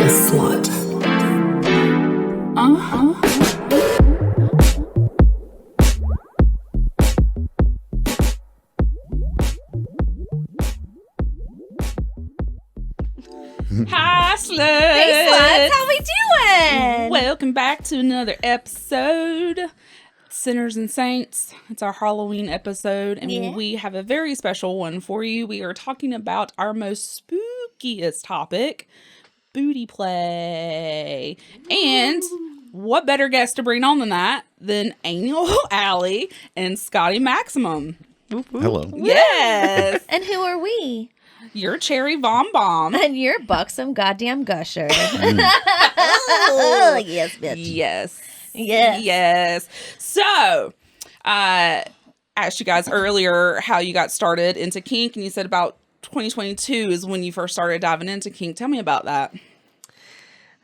a slut. Hi, Slut. Hey, sluts, how we doing? Welcome back to another episode, Sinners and Saints. It's our Halloween episode, and we have a very special one for you. We are talking about our most spookiest topic, booty play. And what better guest to bring on than that than Anal Aly and Scotty Maximum. Hello. Yes. And who are we? You're Cherry Bomb Bomb. And you're Buxom goddamn Gusher. Oh, yes, bitch. Yes. Yes. Yes. So, asked you guys earlier how you got started into kink, and you said about 2022 is when you first started diving into kink. Tell me about that.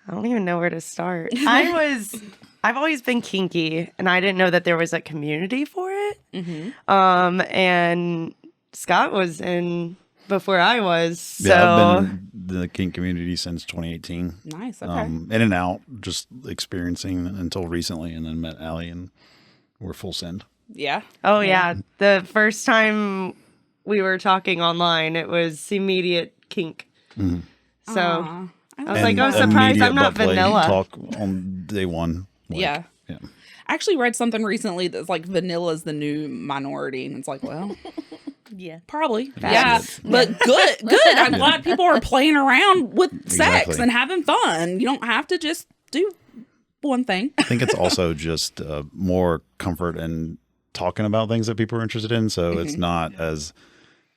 I don't even know where to start. I've always been kinky, and I didn't know that there was a community for it. Mm-hmm. And Scott was in before I was. So Yeah, I've been in the kink community since 2018. Nice. Okay. In and out, just experiencing until recently, and then met Allie, and we're full send. Yeah. Oh yeah, the first time we were talking online, it was immediate kink. Mm-hmm. So Aw. I was like, oh, surprised I'm not vanilla. Talk on day one. Yeah. Yeah. I actually read something recently that's like vanilla is the new minority, and it's like, well, Yeah. probably. That's Yeah. But good. I'm glad people are playing around with sex Exactly. and having fun. You don't have to just do one thing. I think it's also just more comfort in talking about things that people are interested in, so it's not as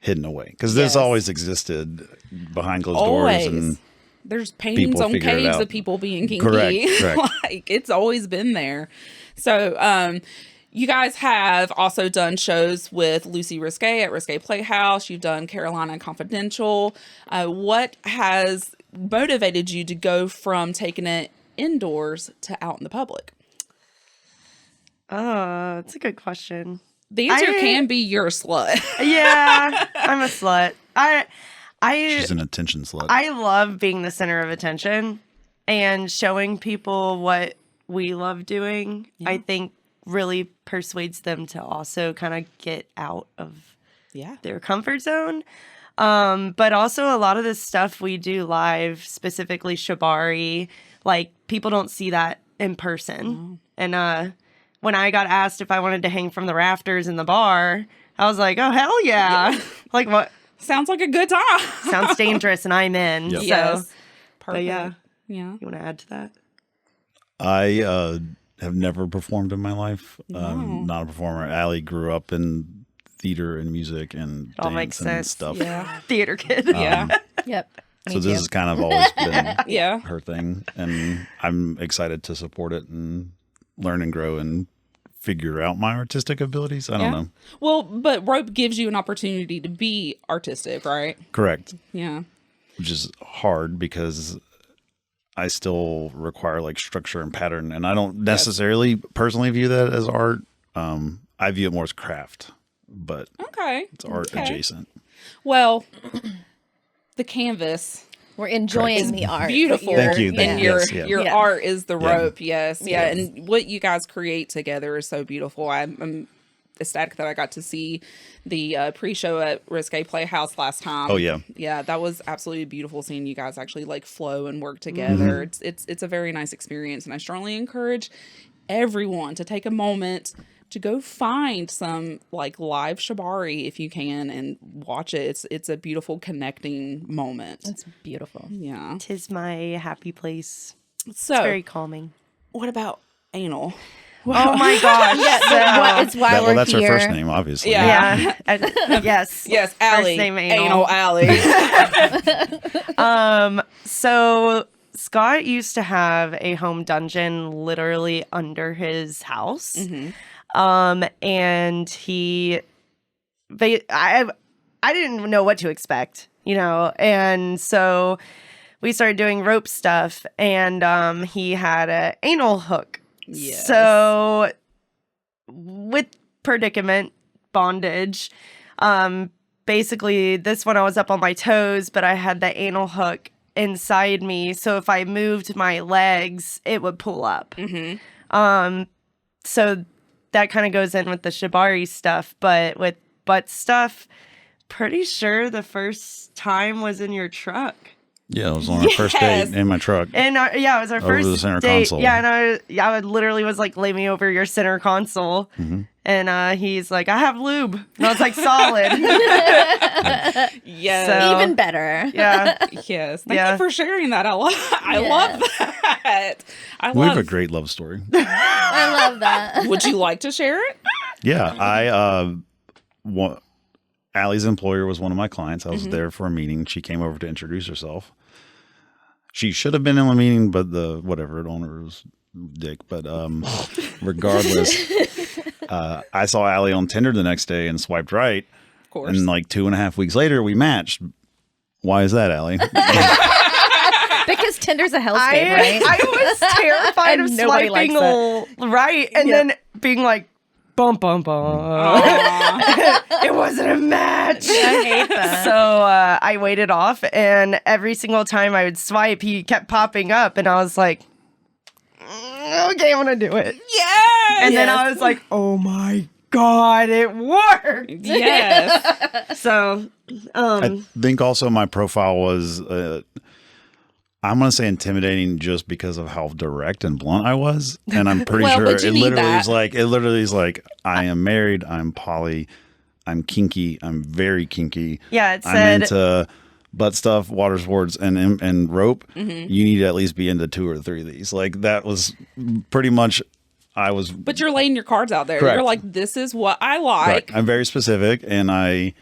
hidden away. Because this Yes. always existed behind closed Always. doors, and There's paintings people on figure it caves out. of people being kinky. Correct. Like, it's always been there. So, you guys have also done shows with Lucy Risqué at Risqué Playhaüs. You've done Carolina Confidential. What has motivated you to go from taking it indoors to out in the public? Oh, that's a good question. The answer can be you're a slut. Yeah, I'm a slut. she's an attention slut. I love being the center of attention and showing people what we love doing. I think really persuades them to also kind of get out of Yeah. their comfort zone. But also a lot of the stuff we do live, specifically shibari, like people don't see that in person. And when I got asked if I wanted to hang from the rafters in the bar, I was like, oh, hell yeah. Like what? Sounds like a good time. Sounds dangerous and I'm in. Yep. So, Yes. Perfect. but yeah. Yeah. You want to add to that? I have never performed in my life. Not a performer. Allie grew up in theater and music and All makes dance and sense. stuff. Yeah. Theater kid. Yeah. Yep. So this has kind of always been Yeah. her thing, and I'm excited to support it and learn and grow and figure out my artistic abilities. I don't know. Well, but rope gives you an opportunity to be artistic, right? Correct. Yeah. Which is hard because I still require like structure and pattern, and I don't necessarily personally view that as art. I view it more as craft, but Okay. it's art adjacent. Well, the canvas We're enjoying the art. beautiful. Thank you. And your Yes, yeah. your Yeah. art is the Yeah. rope. Yes. Yeah. And what you guys create together is so beautiful. I'm ecstatic that I got to see the pre-show at Risqué Playhaüs last time. Oh, yeah. Yeah, that was absolutely beautiful seeing you guys actually like flow and work together. It's a very nice experience, and I strongly encourage everyone to take a moment to go find some like live shibari if you can and watch it. It's a beautiful connecting moment. It's beautiful. Yeah. 'Tis my happy place. So, It's very calming. what about anal? Oh my gosh. It's why we're That's here. her first name, obviously. Yeah. Yeah. Yes. Yes, Aly. name Anal. Aly. So Scott used to have a home dungeon literally under his house. And I didn't know what to expect, and so we started doing rope stuff, and he had an anal hook. Yes. So with predicament bondage, basically this one I was up on my toes, but I had the anal hook inside me. So if I moved my legs, it would pull up. So that kind of goes in with the shibari stuff. But with butt stuff, pretty sure the first time was in your truck. Yeah, it was on our first date in my truck. And it was our Over first the center date. console. Yeah, and I would literally was like, lay me over your center console. And he's like, I have lube. And I was like, solid. Yes. So- Even better. Yeah. Yes. Thank you for sharing that. I love that. We have a great love story. I love that. Would you like to share it? Yeah, Allie's employer was one of my clients. I was there for a meeting. She came over to introduce herself. She should have been in the meeting, but the owner was dick. But regardless, I saw Allie on Tinder the next day and swiped right. Of course. And like 2.5 weeks later, we matched. Why is that, Allie? Because Tinder's a hellscape, right? I was terrified of And nobody swiping likes that. right and then being like, bum, bum, bum. It wasn't a match. I hate that. So I waited off, and every single time I would swipe, he kept popping up, and I was like, okay, I'm going to do it. Yes. And then I was like, oh my God, it worked. Yes. So, I think also my profile was, I'm going to say intimidating just because of how direct and blunt I was. And I'm pretty Well, sure but you it need literally is like, I am married, I'm poly, I'm kinky, I'm very kinky. Yeah, it I'm said into butt stuff, water sports, and rope. You need to at least be into 2 or 3 of these. Like that was pretty much, But you're laying your cards out there. Correct. You're like, this is what I like. correct. I'm very specific, and I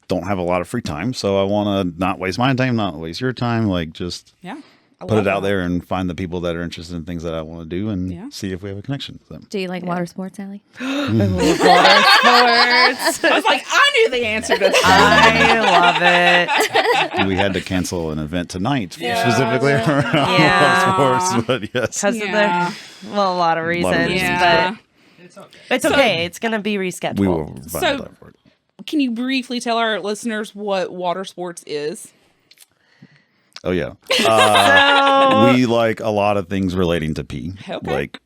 don't have a lot of free time, so I want to not waste my time, not waste your time. Like just Yeah. I put love it out that. there and find the people that are interested in things that I want to do, and Yeah. see if we have a connection with them. Do you like water sports, Allie? I was like, I knew the answer to that. I love it. We had to cancel an event tonight specifically around Yeah. sports, but yes. Because Yeah. of a lot of reasons. Yeah. But it's okay. It's going to be rescheduled. We will find So- time for it. Can you briefly tell our listeners what water sports is? Oh yeah. So, We like a lot of things relating to pee. Okay. Like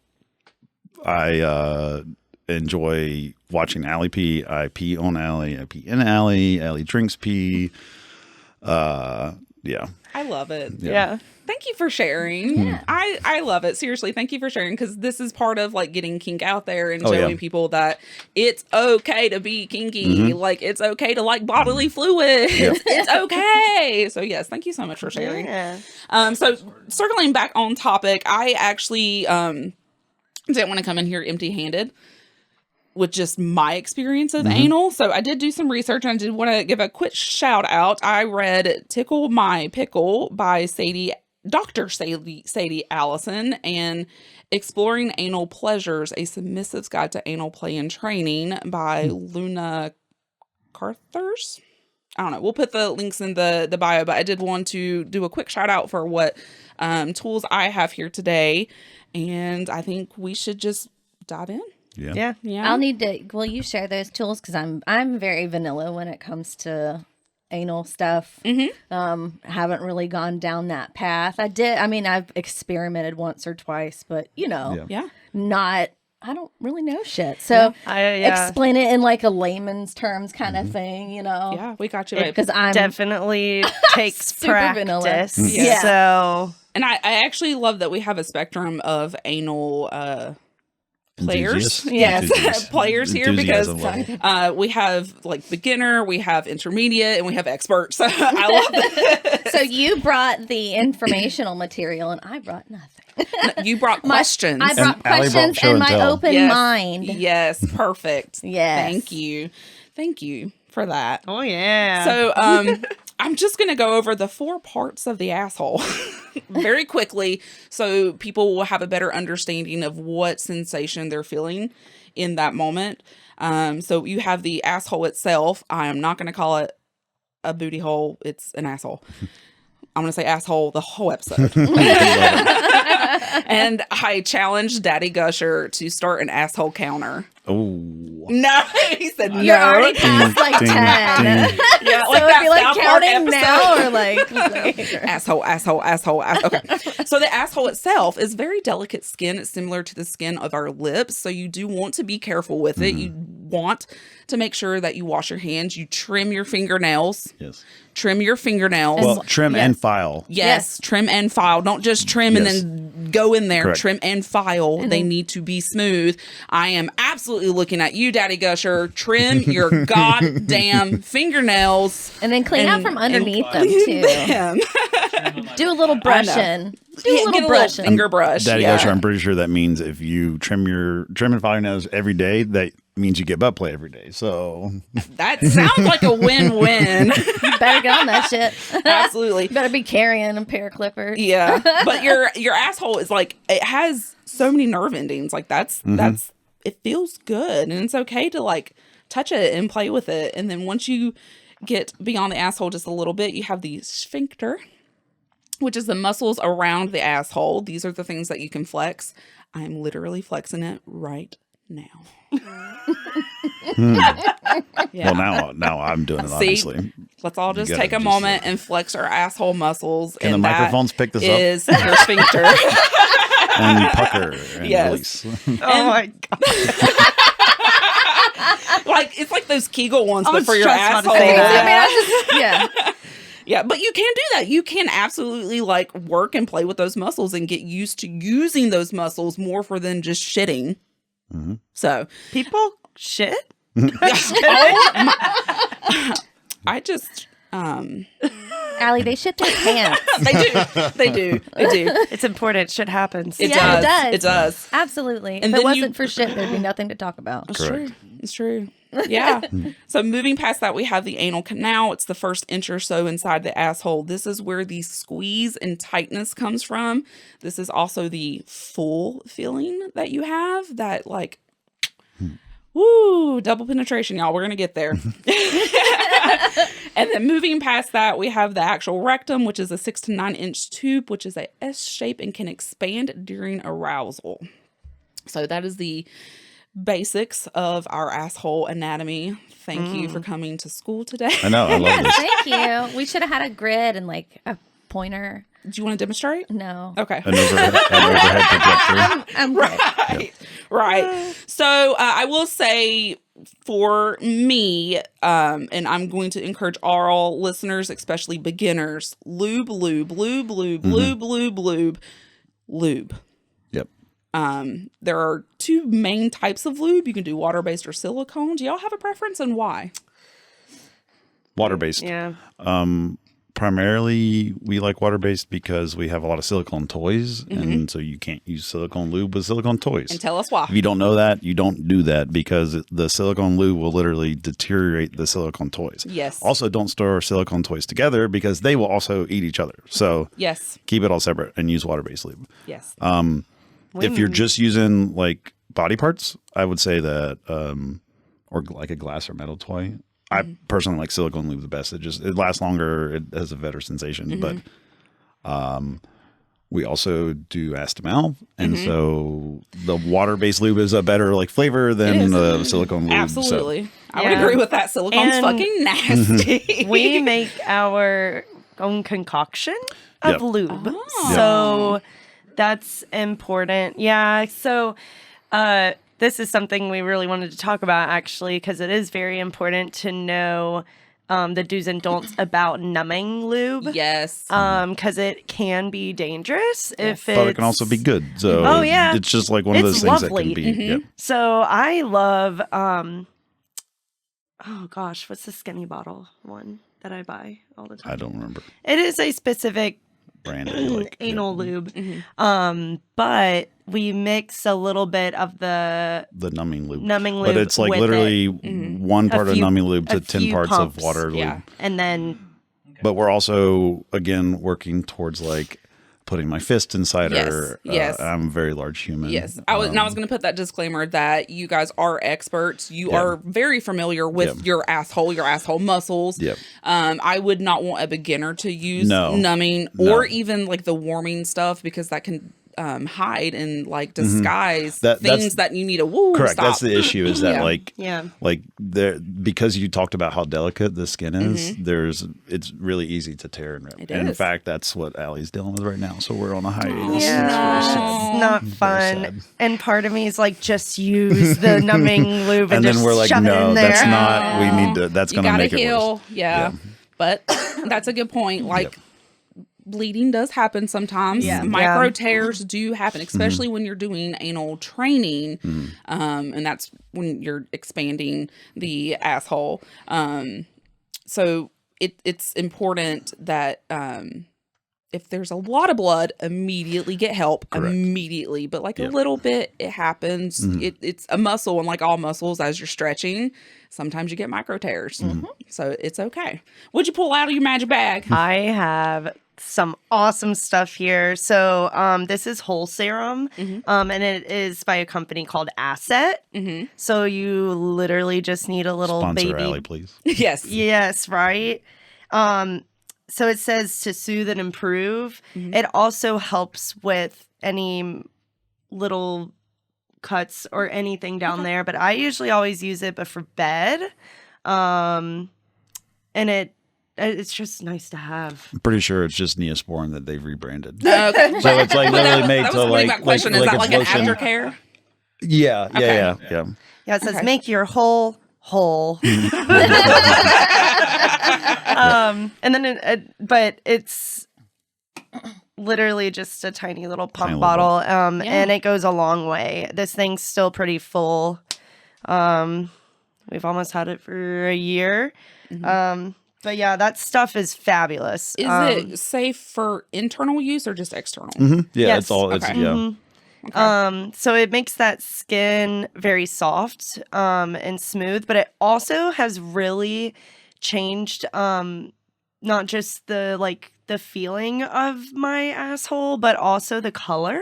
I enjoy watching Allie pee. I pee on Allie. I pee in Allie. Allie drinks pee. Yeah. I love it. yeah. Thank you for sharing. I love it. Seriously, thank you for sharing, because this is part of like getting kink out there and showing people that it's okay to be kinky. Like it's okay to like bodily fluids. It's okay. So yes, thank you so much for sharing. Yeah. So circling back on topic, I actually didn't want to come in here empty-handed with just my experience of anal. So I did do some research, and I did want to give a quick shout out. I read Tickle My Pickle by Dr. Sadie Allison, and Exploring Anal Pleasures, A Submissive's Guide to Anal Play and Training by Luna Carthers. I don't know. We'll put the links in the bio, but I did want to do a quick shout out for what tools I have here today. And I think we should just dive in. Yeah. Yeah. I'll need to. Will you share those tools? Because I'm very vanilla when it comes to anal stuff. Haven't really gone down that path. I've experimented once or twice, but Yeah. not. I don't really know shit. So explain it in like a layman's terms kind of thing. Yeah, we got you. babe. Because I'm Definitely takes Super vanilla. practice. Yeah. So And I actually love that we have a spectrum of anal players. Enthusiasts. Yes. Enthusiasts. Players here, because Enthusiasm level. we have like beginner, we have intermediate, and we have experts. So I love that. So you brought the informational material, and I brought nothing. You brought questions. I brought And Allie brought questions show and and my tell. open Yes. mind. Yes, perfect. Yes. Thank you for that. oh yeah. So I'm just going to go over the 4 parts of the asshole very quickly, so people will have a better understanding of what sensation they're feeling in that moment. So you have the asshole itself. I am not going to call it a booty hole. It's an asshole. I'm going to say asshole the whole episode. And I challenged Daddy Gusher to start an asshole counter. Oh. No, he said no. You're already past like Ding, 10. ding. Yeah, So like if that be like South Park counting now episode. or like later? asshole. Okay. So the asshole itself is very delicate skin. It's similar to the skin of our lips. So you do want to be careful with it. You want to make sure that you wash your hands. You trim your fingernails. Yes. Trim your fingernails. Well, trim and file. Yes, trim and file. Don't just trim and then go in there. Correct. Trim and file. They need to be smooth. I am absolutely looking at you, Daddy Gusher. Trim your goddamn fingernails. And then clean out from underneath them too. Them. Do a little brushing. Do a Get little brushing. finger brush. Daddy yeah. Gusher, I'm pretty sure that means if you trim and file your nails every day, that means you get butt play every day. So That sounds like a win-win. You better get on that shit. Absolutely. You better be carrying a pair of clippers. Yeah. But your asshole is like, it has so many nerve endings. Like that's it feels good. And it's okay to like touch it and play with it. And then once you get beyond the asshole just a little bit, you have the sphincter, which is the muscles around the asshole. These are the things that you can flex. I'm literally flexing it right now. Yeah. well, now I'm doing it, See? obviously. Let's all just gotta take a just, moment and flex our asshole muscles. Can and the microphones pick this up? is your sphincter. And pucker and Yes. release. Oh my god. Like it's like those Kegel ones, but was for your just about to asshole. say that. I mean, I just, yeah. Yeah, but you can do that. You can absolutely like work and play with those muscles and get used to using those muscles more for than just shitting. So People shit? I just Allie, they shit their pants. they do. It's important. Shit happens. It Yeah, does. it It does. Absolutely. And if it then wasn't for shit, there'd be nothing to talk about. It's Correct. true. It's true. Yeah. So moving past that, we have the anal canal. It's the first inch or so inside the asshole. This is where the squeeze and tightness comes from. This is also the full feeling that you have. That like, woo, double penetration, y'all. We're going to get there. And then moving past that, we have the actual rectum, which is a 6 to 9 inch tube, which is a S shape and can expand during arousal. So that is the basics of our asshole anatomy. Thank you for coming to school today. I know. I love this. Thank you. We should have had a grid and like a pointer. Do you want to demonstrate? No. Okay. An overhead projector. I'm good. Right. So I will say for me, and I'm going to encourage all listeners, especially beginners, lube. Yep. There are two main types of lube. You can do water-based or silicone. Do y'all have a preference and why? Water-based. Yeah. Primarily, we like water-based because we have a lot of silicone toys, and so you can't use silicone lube with silicone toys. And tell us why. If you don't know that, you don't do that because the silicone lube will literally deteriorate the silicone toys. Yes. Also, don't store silicone toys together because they will also eat each other. So Yes. keep it all separate and use water-based lube. Yes. If you're just using like body parts, I would say that, or like a glass or metal toy. I personally like silicone lube the best. It lasts longer. It has a better sensation. But we also do ass to mouth, and so the water-based lube is a better like flavor than the silicone lube. Absolutely. So. I would Yeah. agree with that. Silicone's And fucking nasty. We make our own concoction of Yep. lube. Oh. So that's important. Yeah. So this is something we really wanted to talk about actually, because it is very important to know the do's and don'ts about numbing lube. Yes. Because it can be dangerous if it's... But it can also be good. So Oh, yeah. it's just like one of It's those things lovely. that can be. Yep. So I love... oh gosh, what's the skinny bottle one that I buy all the time? I don't remember. It is a specific Brand I like. anal lube. But we mix a little bit of the The numbing lube. numbing But lube it's like with literally it. one part of few- numbing lube a to 10 few parts pumps. of water Yeah. lube. And then But we're also, again, working towards like putting my fist inside Yes, her. yes. I'm a very large human. Yes. I was going to put that disclaimer that you guys are experts. You are very familiar with your asshole muscles. Yep. I would not want a beginner to use No. numbing No. or even like the warming stuff because that can hide and like disguise things that you need to correct. stop. That's the issue is that like there, because you talked about how delicate the skin is, it's really easy to tear and rip. And in fact, that's what Ally's dealing with right now. So we're on a hiatus. It's not fun. And part of me is like, just use the numbing lube and then we're like, no, that's not. We need to. That's going to make it worse. Yeah. But that's a good point. Like. Bleeding does happen sometimes. Micro tears do happen, especially when you're doing anal training. And that's when you're expanding the asshole. So it's important that if there's a lot of blood, immediately get help. Correct. Immediately. But like a little bit, it happens. It's a muscle, and like all muscles, as you're stretching, sometimes you get micro tears. So it's okay. What'd you pull out of your magic bag? I have some awesome stuff here. So this is Whole Serum, and it is by a company called Asset. So you literally just need a little Sponsor baby. Allie, please. Yes, right. So it says to soothe and improve. It also helps with any little cuts or anything down there, but I usually always use it but for bed. And it's just nice to have. I'm pretty sure it's just Neosporin that they've rebranded. Okay. So it's like literally made to like that question. Is that like an aftercare? Yeah. Yeah, it says make your whole whole. And then but it's literally just a tiny little pump bottle. And it goes a long way. This thing's still pretty full. We've almost had it for a year. But yeah, that stuff is fabulous. Is it safe for internal use or just external? Yeah, yes. it's all. It's, Okay. So it makes that skin very soft and smooth, but it also has really changed not just the feeling of my asshole, but also the color.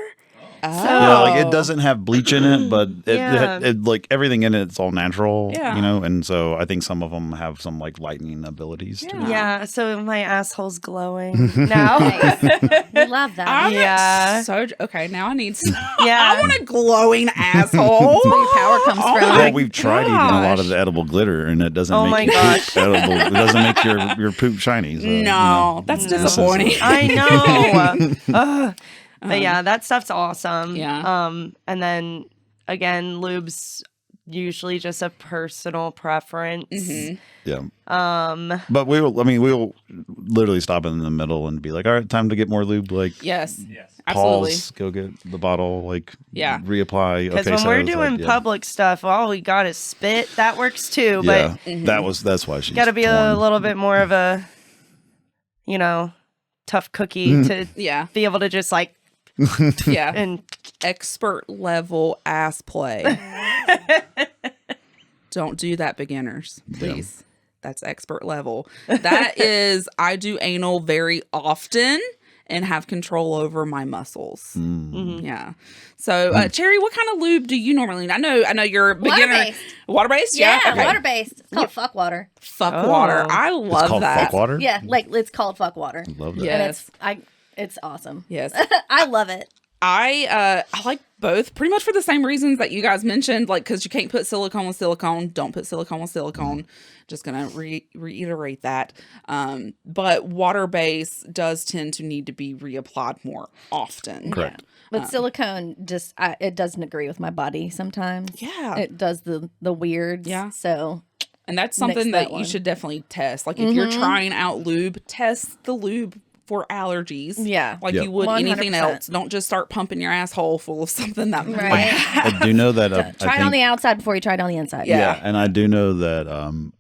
Yeah, like it doesn't have bleach in it, but it like everything in it's all natural, you know. And so I think some of them have some like lightening abilities to it. Yeah, so my asshole's glowing now. We love that. So okay, now I need some. I want a glowing asshole. That's where your power comes from. Well, we've tried eating a lot of the edible glitter, and it doesn't make your poop edible. It doesn't make your poop shiny. So, no, that's disappointing. I know. But yeah, that stuff's awesome. Yeah. And then again, lube's usually just a personal preference. Yeah. But we'll literally stop in the middle and be like, all right, time to get more lube. Like, yes. Pause, Absolutely. go get the bottle, reapply. Because when we're doing public stuff, all we got is spit. That works too. But that's why she's got to be a little bit more of a, tough cookie to be able to just like. And expert level ass play. Don't do that, beginners, please. That's expert level. That is, I do anal very often and have control over my muscles. Yeah. So, Cherry, what kind of lube do you normally need? I know you're a beginner. Water-based? Yeah, Okay. water-based. It's called fuck water. Fuck water. I love it's called that. Fuck water? Yeah, like it's called fuck water. Love that. Yes. And it's awesome. Yes. I love it. I like both pretty much for the same reasons that you guys mentioned, like because you can't put silicone with silicone. Don't put silicone with silicone. Just gonna reiterate that. But water base does tend to need to be reapplied more often. Correct. But silicone just it doesn't agree with my body sometimes. Yeah. It does the weirds. Yeah. So and that's something that you should definitely test. Like if you're trying out lube, test the lube for allergies. Yeah. Like you would anything else. Don't just start pumping your asshole full of something that might have. I do know that try it on the outside before you try it on the inside. Yeah. And I do know that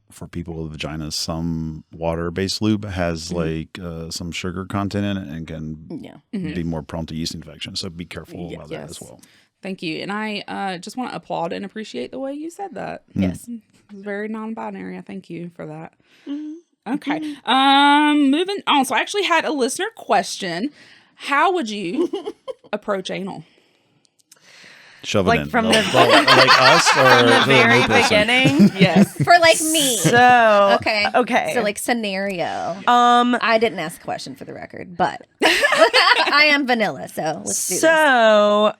for people with vaginas, some water-based lube has like some sugar content in it and can be more prone to yeast infection. So be careful about that as well. Thank you. And I just want to applaud and appreciate the way you said that. Yes. It was very non-binary. I thank you for that. Okay. Moving on. So I actually had a listener question. How would you approach anal? Shove it Like in. from No. the like us or from the to very new person? beginning. Yes. For like me. So Okay. So like scenario. um I didn't ask a question for the record, but I am vanilla, so let's do this. so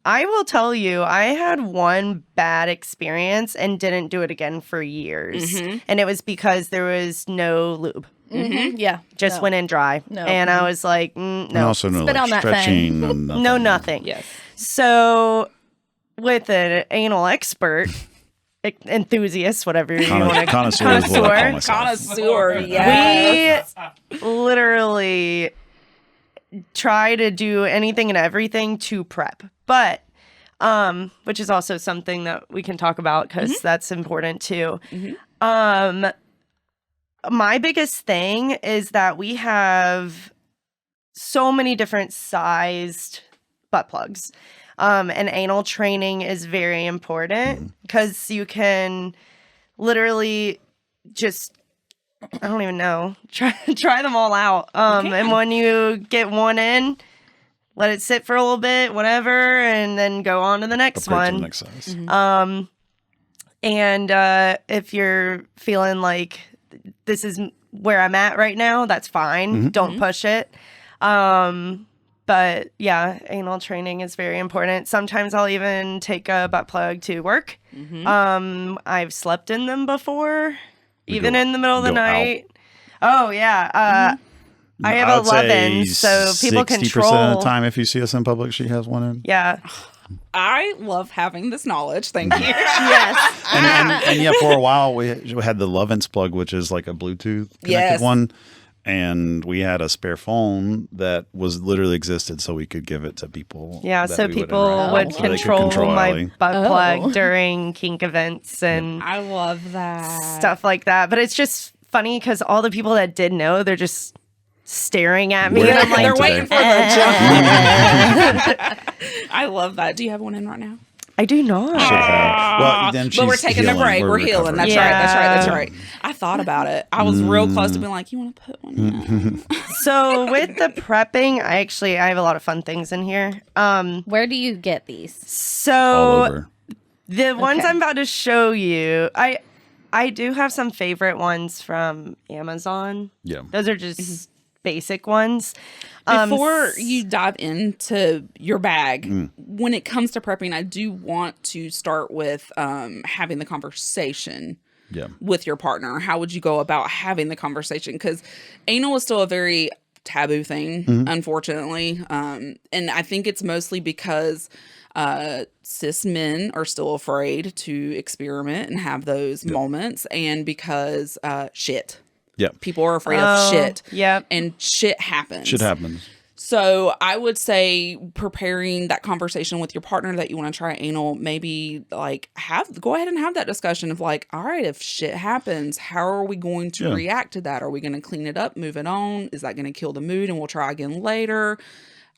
I will tell you, I had one bad experience and didn't do it again for years. And it was because there was no lube. Yeah. Just went in dry. No. And I was like, And no. also no Spit like on that stretching. And No, nothing. Yes. So, with an anal expert, enthusiast, whatever you want to Connoisseur is what I call myself. Connoisseur, yes. we literally try to do anything and everything to prep, but which is also something that we can talk about because that's important too. My biggest thing is that we have so many different sized butt plugs. And anal training is very important because you can literally just, I don't even know, try them all out. And when you get one in, let it sit for a little bit, whatever, and then go on to the next Upgrade to one. the next size. And if you're feeling like this is where I'm at right now, that's fine. Don't push it. But yeah, anal training is very important. Sometimes I'll even take a butt plug to work. I've slept in them before, even in the middle of the night. Oh yeah. I have 11, so people 60% control. of the time, if you see us in public, she has one in. Yeah. I love having this knowledge. Thank you. Yes. And yeah, for a while we had the Lovense plug, which is like a Bluetooth connected Yes. one, and we had a spare phone that was literally existed, so we could give it to people. Yeah, that so we people interact would with, so they could control my Ally. butt plug during kink events and I love that. stuff like that. But it's just funny because all the people that did know, they're just staring at me. We're And I'm home like, They're today. waiting for the jump. I love that. Do you have one in right now? I do not. Should have. Well, then But we're she's taking healing. a break. We're healing. recovering. That's right. That's right. That's Yeah. right. I thought about it. I was real close to being like, you want to put one in? So with the prepping, I have a lot of fun things in here. Where do you get these? all So over. the ones Okay. I'm about to show you, I do have some favorite ones from Amazon. Yeah. Those are just basic ones. Before you dive into your bag, when it comes to prepping, I do want to start with having the conversation Yeah. with your partner. How would you go about having the conversation? Because anal is still a very taboo thing, unfortunately. And I think it's mostly because cis men are still afraid to experiment and have those moments, and because shit. Yeah. People are afraid of shit. Yep. And shit happens. Shit happens. So I would say preparing that conversation with your partner that you want to try anal, maybe like go ahead and have that discussion of like, all right, if shit happens, how are we going to react to that? Are we going to clean it up, move it on? Is that going to kill the mood and we'll try again later?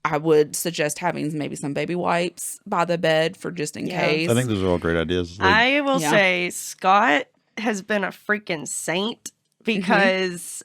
I would suggest having maybe some baby wipes by the bed for just in case. I think those are all great ideas. Like, I will Yeah. say Scott has been a freaking saint because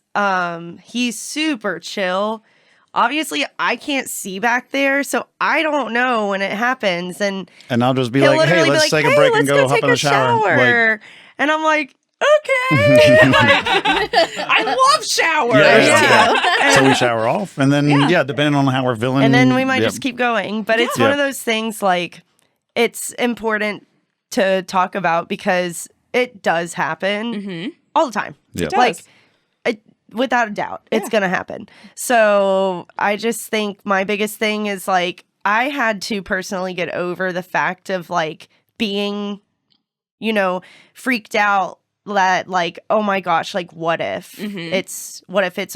he's super chill. Obviously, I can't see back there, so I don't know when it happens. And and I'll just be he'll like, hey, literally let's be like, take a "Hey, break and let's go hop take in the a shower. and I'm like, okay. Like, I love showers. Yeah. So we shower off, and then depending on how we're feeling, and then we might yep. just keep going. But it's one of those things like it's important to talk about because it does happen all the time. Yeah. It Like without a doubt, it's going to happen. So I just think my biggest thing is like I had to personally get over the fact of like being, freaked out that like, oh my gosh, like what if it's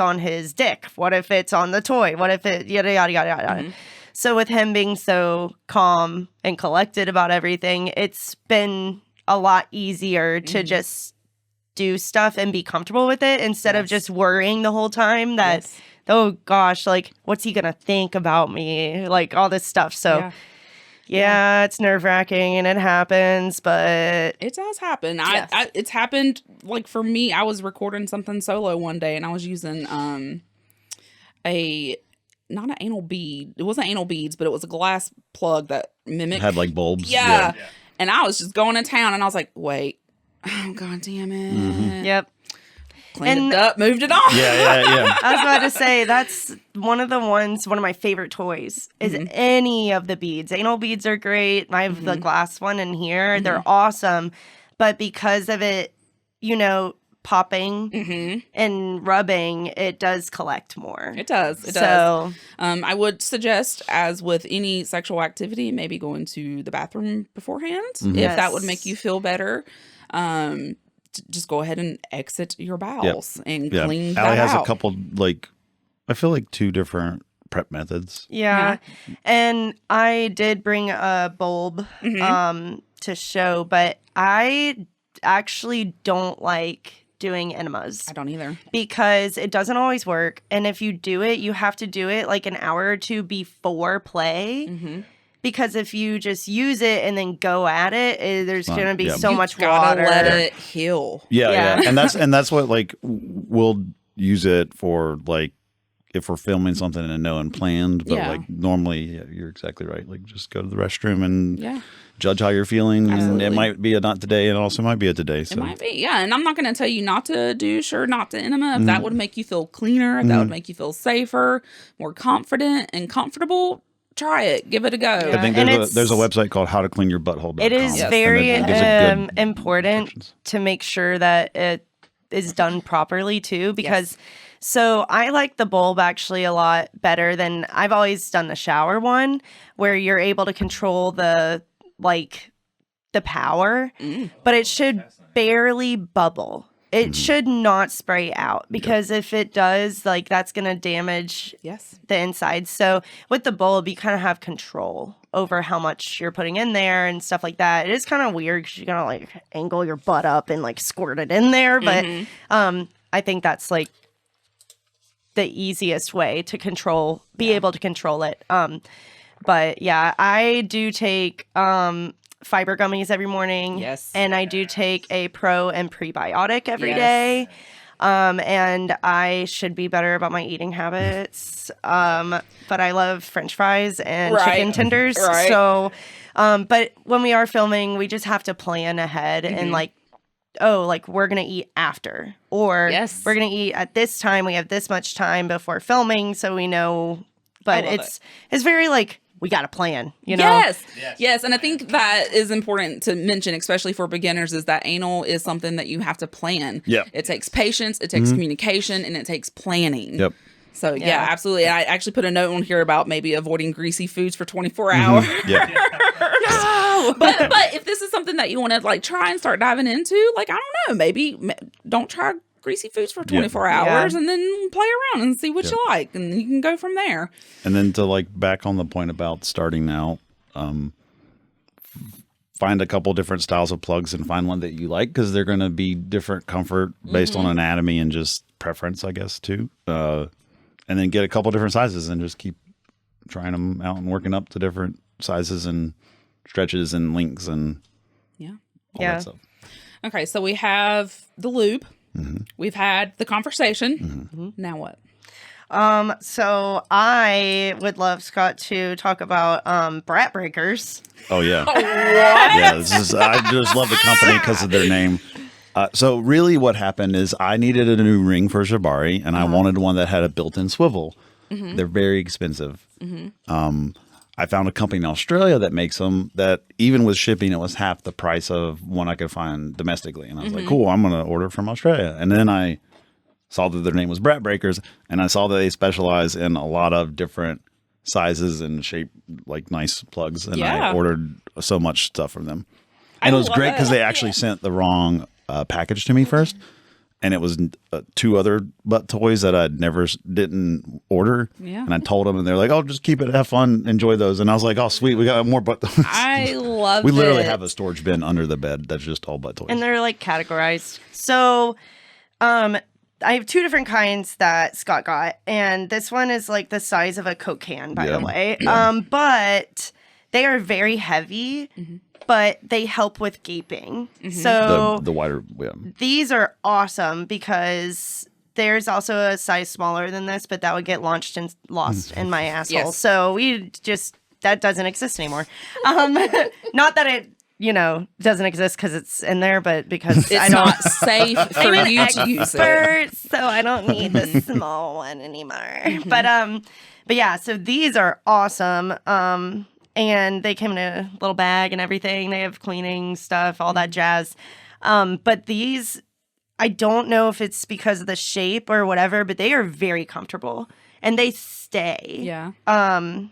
on his dick? What if it's on the toy? What if it yada yada yada yada. So with him being so calm and collected about everything, it's been a lot easier to just do stuff and be comfortable with it instead of just worrying the whole time that, oh gosh, like what's he gonna think about me? Like all this stuff. So yeah, it's nerve-wracking and it happens, but it does happen. Yes. It's happened. Like for me, I was recording something solo one day and I was using a not an anal bead. It wasn't anal beads, but it was a glass plug that mimicked. Had like bulbs. Yeah. And I was just going to town and I was like, wait, oh, God damn it. Yep. Cleaned it up, moved it on. Yeah. I was about to say that's one of my favorite toys is any of the beads. Anal beads are great. I have the glass one in here. They're awesome. But because of it, popping and rubbing, it does collect more. It does. It does. I would suggest, as with any sexual activity, maybe going to the bathroom beforehand if that would make you feel better. Just go ahead and exit your bowels and clean that Allie has out. a couple, I feel like 2 different prep methods. Yeah. And I did bring a bulb to show, but I actually don't like doing enemas. I don't either. Because it doesn't always work. And if you do it, you have to do it like an hour or 2 before play. Because if you just use it and then go at it, there's going to be so much gotta water. let it heal. Yeah. And that's what we'll use it for, if we're filming something and no unplanned. But normally, you're exactly right. Just go to the restroom and judge how you're feeling. Absolutely. And it might be a not today, and also might be a today. So. It might be, yeah. And I'm not going to tell you not to do not to enema. If that would make you feel cleaner, if that would make you feel safer, more confident and comfortable, try it. Give it a go. I think there's a website called howtocleanyourbutthole.com. It is very important to make sure that it is done properly too, because so I like the bulb actually a lot better than I've always done the shower one, where you're able to control the power, but it should barely bubble. It should not spray out, because if it does, that's going to damage the inside. So with the bulb, you kind of have control over how much you're putting in there and stuff like that. It is kind of weird because you're going to angle your butt up and squirt it in there. But I think that's the easiest way to be able to control it. But yeah, I do take fiber gummies every morning. Yes. And I do take a pro and prebiotic every day. And I should be better about my eating habits. But I love French fries and chicken tenders. Right. So, but when we are filming, we just have to plan ahead and we're going to eat after, or we're going to eat at this time. We have this much time before filming. So we know, but it's very we got a plan, Yes. And I think that is important to mention, especially for beginners, is that anal is something that you have to plan. Yep. It takes patience, it takes communication, and it takes planning. Yep. So yeah, absolutely. And I actually put a note on here about maybe avoiding greasy foods for 24 hours. Yeah. But if this is something that you want to try and start diving into, I don't know, maybe don't try greasy foods for 24 hours and then play around and see what you like, and you can go from there. And then to back on the point about starting out, find a couple different styles of plugs and find one that you like, because they're going to be different comfort based on anatomy and just preference, I guess, too. And then get a couple different sizes and just keep trying them out and working up to different sizes and stretches and lengths and all that stuff. Okay, so we have the lube. We've had the conversation. Now what? So I would love Scott to talk about brat breakers. Oh yeah. Yeah, I just love the company because of their name. So really what happened is I needed a new ring for Shibari, and I wanted one that had a built-in swivel. They're very expensive. I found a company in Australia that makes them that even with shipping, it was half the price of one I could find domestically. And I was like, cool, I'm going to order from Australia. And then I saw that their name was Brat Breakers, and I saw that they specialize in a lot of different sizes and shape, nice plugs. And I ordered so much stuff from them. And it was great because they actually sent the wrong package to me first. And it was 2 other butt toys that I didn't order. Yeah. And I told them, and they're like, "Oh, just keep it, have fun, enjoy those." And I was like, "Oh, sweet, we got more butt toys." I love it. We literally have a storage bin under the bed that's just all butt toys. And they're categorized. So, I have 2 different kinds that Scott got, and this one is the size of a Coke can, by the way. Yeah. But they are very heavy. But they help with gaping. So the wider, these are awesome because there's also a size smaller than this, but that would get launched and lost in my asshole. Yes. So that doesn't exist anymore. Not that it, doesn't exist because it's in there, but because It's not safe for you to use it. so I don't need the small one anymore. But yeah, so these are awesome. And they came in a little bag and everything. They have cleaning stuff, all that jazz. But these, I don't know if it's because of the shape or whatever, but they are very comfortable and they stay. Yeah. And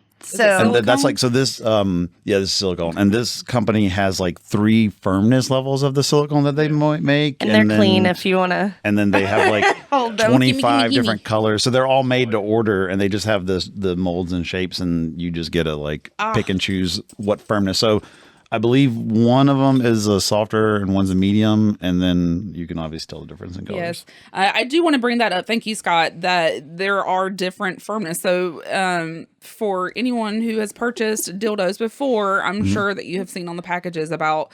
that's like, so this, this is silicone. And this company has like 3 firmness levels of the silicone that they might make. And they're clean if you want to. And then they have like Hold them. 25 Gimme. different colors. So they're all made to order and they just have the molds and shapes and you just get to pick and choose what firmness. So I believe one of them is a softer and one's a medium, and then you can obviously tell the difference in colors. Yes. I do want to bring that up. Thank you, Scott, that there are different firmness. So for anyone who has purchased dildos before, I'm sure that you have seen on the packages about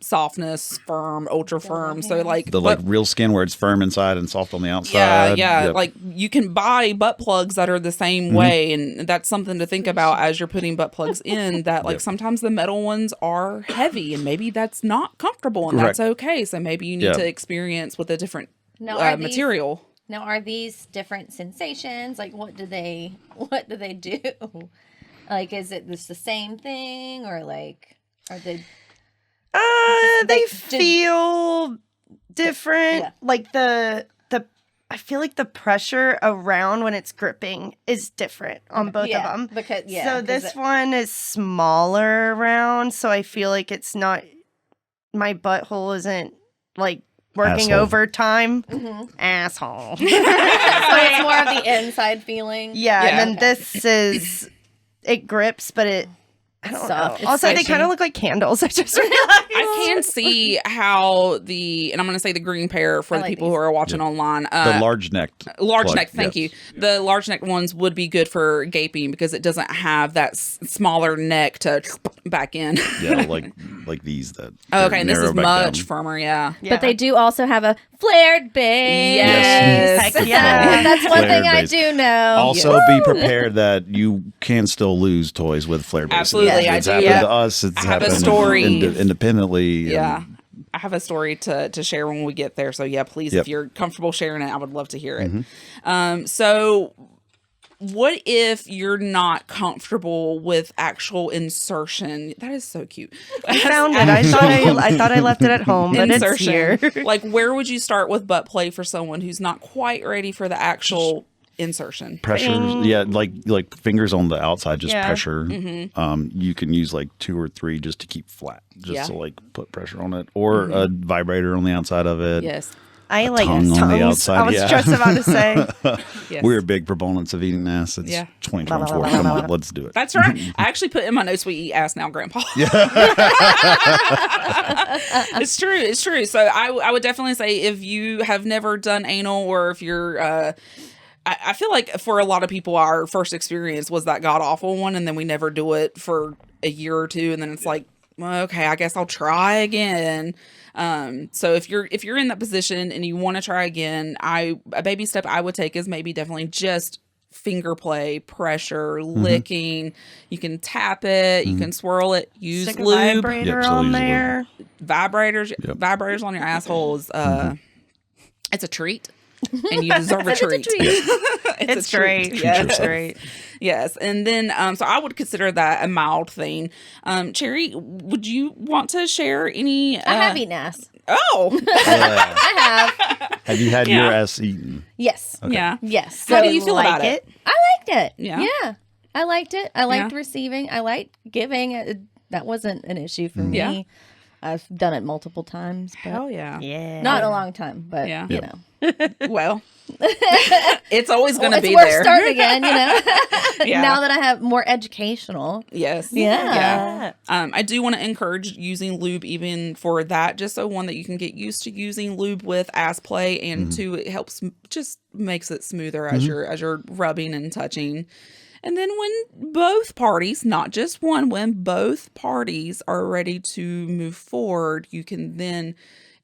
softness, firm, ultra firm. So The real skin where it's firm inside and soft on the outside. Yeah. Yep. Like you can buy butt plugs that are the same way. And that's something to think about as you're putting butt plugs in, that sometimes the metal ones are heavy and maybe that's not comfortable and that's okay. So maybe you need to experience with a different material. Now, are these different sensations? Like, what do they do? Like, is it the same thing, or are they? They feel different. Yeah. Like I feel like the pressure around when it's gripping is different on both of them. So this one is smaller around, so I feel like it's not. My butthole isn't working overtime. Asshole. So it's more of the inside feeling. Yeah, and then this is it grips, but I don't soft. know. Also, they kind of look like candles. I just realized. I can see how and I'm going to say the green pair for the people who are watching online. The large necked. Large neck, thank you. The large neck ones would be good for gaping because it doesn't have that smaller neck to back in. Yeah, like these that. Okay, and this is much down. firmer, yeah. But they do also have a flared base. Yes. Heck yeah. That's one Flared thing I base. do know. Also, be prepared that you can still lose toys with flare bases. Absolutely, I It's do. happened Yeah. to us. It's I have a happened story. independently. Yeah. I have a story to share when we get there. So yeah, please, if you're comfortable sharing it, I would love to hear it. So what if you're not comfortable with actual insertion? That is so cute. I found it. I thought I left it at home, but it's here. Like, where would you start with butt play for someone who's not quite ready for the actual insertion? Pressure, like fingers on the outside, just pressure. You can use 2 or 3 just to keep flat, just to put pressure on it, or a vibrator on the outside of it. Yes. I like tongue tongues. on the outside, I was just about to say. Yes. We're big proponents of eating ass. It's 2024. Come on, let's do it. That's right. I actually put in my notes, we eat ass now, Grandpa. It's true. It's true. So I would definitely say if you have never done anal, or if you're, I feel like for a lot of people, our first experience was that god awful one, and then we never do it for a year or two, and then it's like, well, okay, I guess I'll try again. So if you're in that position and you want to try again, a baby step I would take is maybe definitely just finger play, pressure, licking. You can tap it, you can swirl it, use Stick a lube, vibrator so on use there. vibrators on your assholes. It's a treat. And you deserve a treat. It's great. Yes. It's great. Yes. And then, so I would consider that a mild thing. Cherry, would you want to share any? I have eaten ass. Oh, I have. Have you had your ass eaten? Yes. yeah. Yes. How do So you feel about it? I liked it. Yeah. Yeah. I liked it. I liked Yeah. receiving. I liked giving. That wasn't an issue for Yeah. me. I've done it multiple times, but Hell yeah. Yeah. not in a long time. But Yeah. you Yep. know, Well, it's always going to it's be worth there. starting again. You know, Yeah. now that I have more educational. Yes. Yeah. I do want to encourage using lube even for that, just so one that you can get used to using lube with ass play, and two, it helps, just makes it smoother as you're rubbing and touching. And then when both parties, not just one, when both parties are ready to move forward, you can then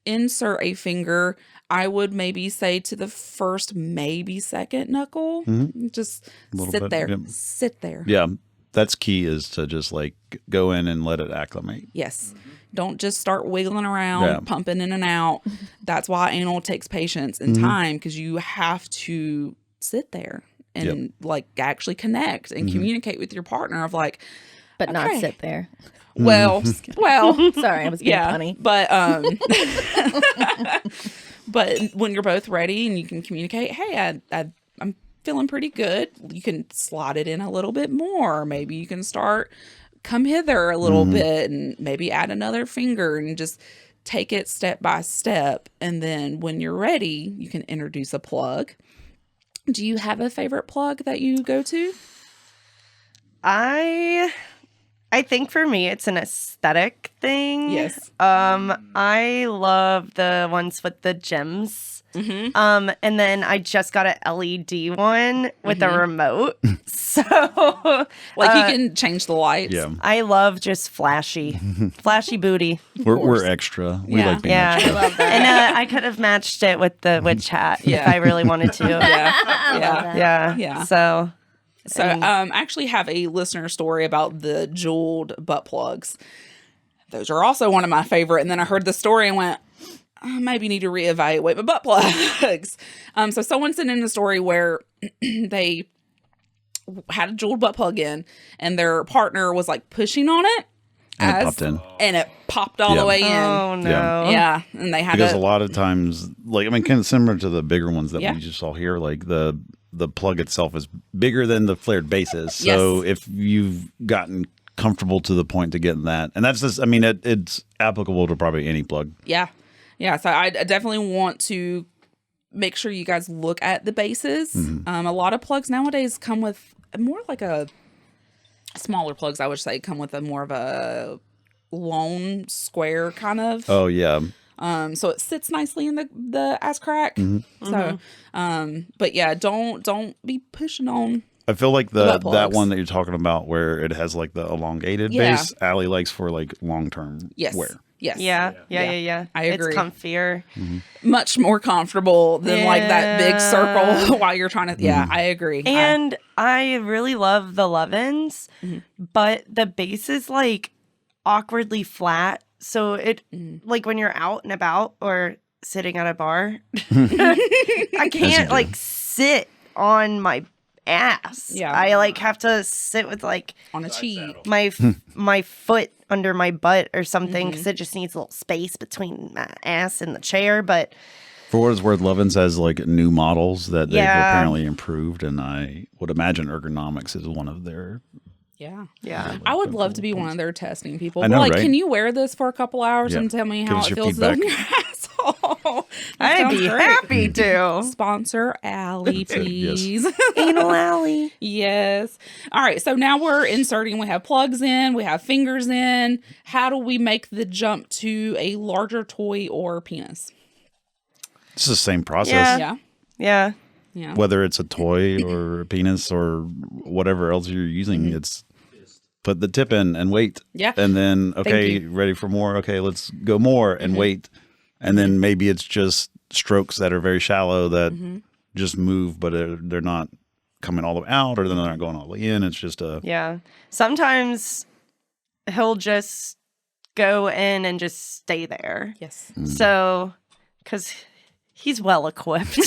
insert a finger, I would maybe say to the first, maybe second knuckle. Just sit there. Yep. Sit there. Yeah. That's key, is to just like go in and let it acclimate. Yes. Don't just start wiggling around, pumping in and out. That's why anal takes patience and time, because you have to sit there and like actually connect and communicate with your partner of like, But not sit there. well, Sorry, I was being funny. But but when you're both ready and you can communicate, hey, I'm feeling pretty good. You can slide it in a little bit more. Maybe you can start come hither a little bit and maybe add another finger and just take it step by step. And then when you're ready, you can introduce a plug. Do you have a favorite plug that you go to? I think for me, it's an aesthetic thing. Yes. I love the ones with the gems. And then I just got an LED one with a remote. So, Like you can change the lights. Yeah. I love just flashy booty. We're extra. We Yeah. like being extra. I love that. And I could have matched it with the witch hat if I really wanted to. Yeah. Yeah. So I actually have a listener story about the jeweled butt plugs. Those are also one of my favorite. And then I heard the story and went, I maybe need to reevaluate my butt plugs. So someone sent in a story where they had a jeweled butt plug in and their partner was like pushing on it. And it popped in. And it popped all the way in. oh no. Yeah. And they had Because a lot of times, like, I mean, kind of similar to the bigger ones that Yeah. we just saw here, like the plug itself is bigger than the flared base is. So if you've gotten comfortable to the point to getting that, and that's just, I mean, it's applicable to probably any plug. Yeah. Yeah. So I definitely want to make sure you guys look at the bases. A lot of plugs nowadays come with more like a smaller plugs, I would say, come with a more of a lone square kind of. Oh, yeah. So it sits nicely in the ass crack. So, but yeah, don't be pushing on. I feel like butt that plugs. one that you're talking about where it has like the elongated Yeah. base, Allie likes for like long-term Yes. wear. Yes. Yeah. I agree. It's comfier. Much more comfortable than like that big circle while you're trying to. Yeah, I agree. And I really love the Levins, but the base is like awkwardly flat. So it like when you're out and about or sitting at a bar, I can't like sit on my ass. Yeah. I like have to sit with like on a cheek. my foot under my butt or something because it just needs a little space between my ass and the chair. But For what it's worth, Lovins has like new models that they've Yeah. apparently improved, and I would imagine ergonomics is one of their. Yeah. I would love to be one of their testing people. I know, like, right? can you wear this for a couple hours Yeah. and tell me Give how us it your feels in feedback. your asshole? That I'd sounds be great. happy to. Sponsor Allie, please. Anal Aly. Yes. All right. So now we're inserting. We have plugs in. We have fingers in. How do we make the jump to a larger toy or penis? It's the same process, Yeah. Yeah. Yeah. Yeah. whether it's a toy or a penis or whatever else you're using. It's put the tip in and wait. Yeah. And then, okay, you. ready for more. Okay, let's go more and wait. And then maybe it's just strokes that are very shallow that just move, but they're not coming all the way out or they're not going all the way in. It's just a. Yeah. Sometimes he'll just go in and just stay there. Yes. So, because he's well equipped.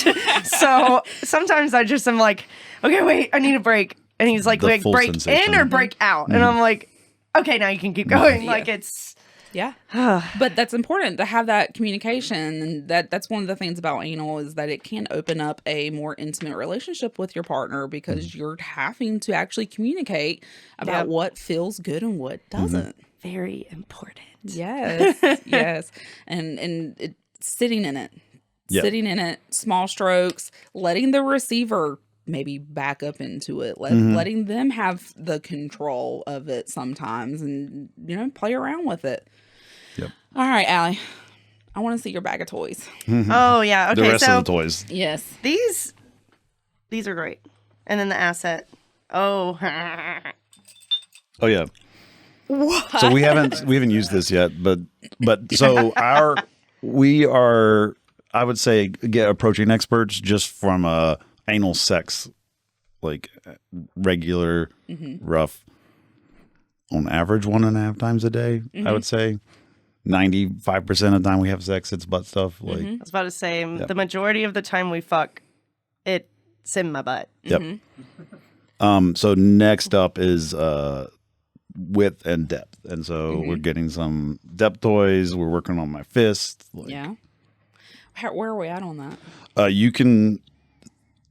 So sometimes I just am like, okay, wait, I need a break. And he's like, The wait, full break sensation. in or break out? And I'm like, okay, now you can keep going. Yeah. Like it's. Yeah. But that's important to have that communication. And that's one of the things about anal is that it can open up a more intimate relationship with your partner because you're having to actually communicate about Yep. what feels good and what doesn't. Very important. Yes. Yes. And it, sitting in it. Yeah. Sitting in it, small strokes, letting the receiver maybe back up into it, letting them have the control of it sometimes and, play around with it. Yep. All right, Allie, I want to see your bag of toys. Oh, yeah. Okay. The rest so of the toys. Yes. these are great. And then the asset. Oh. Oh yeah. What? So we haven't used this yet, but so our We are, I would say, approaching experts just from anal sex, like regular, rough, on average 1.5 times a day. I would say 95% of the time we have sex, it's butt stuff. Like I was about to say the majority of the time we fuck, it's in my butt. Yep. So next up is width and depth, and so we're getting some depth toys. We're working on my fist. Like, Yeah. Where are we at on that? You can.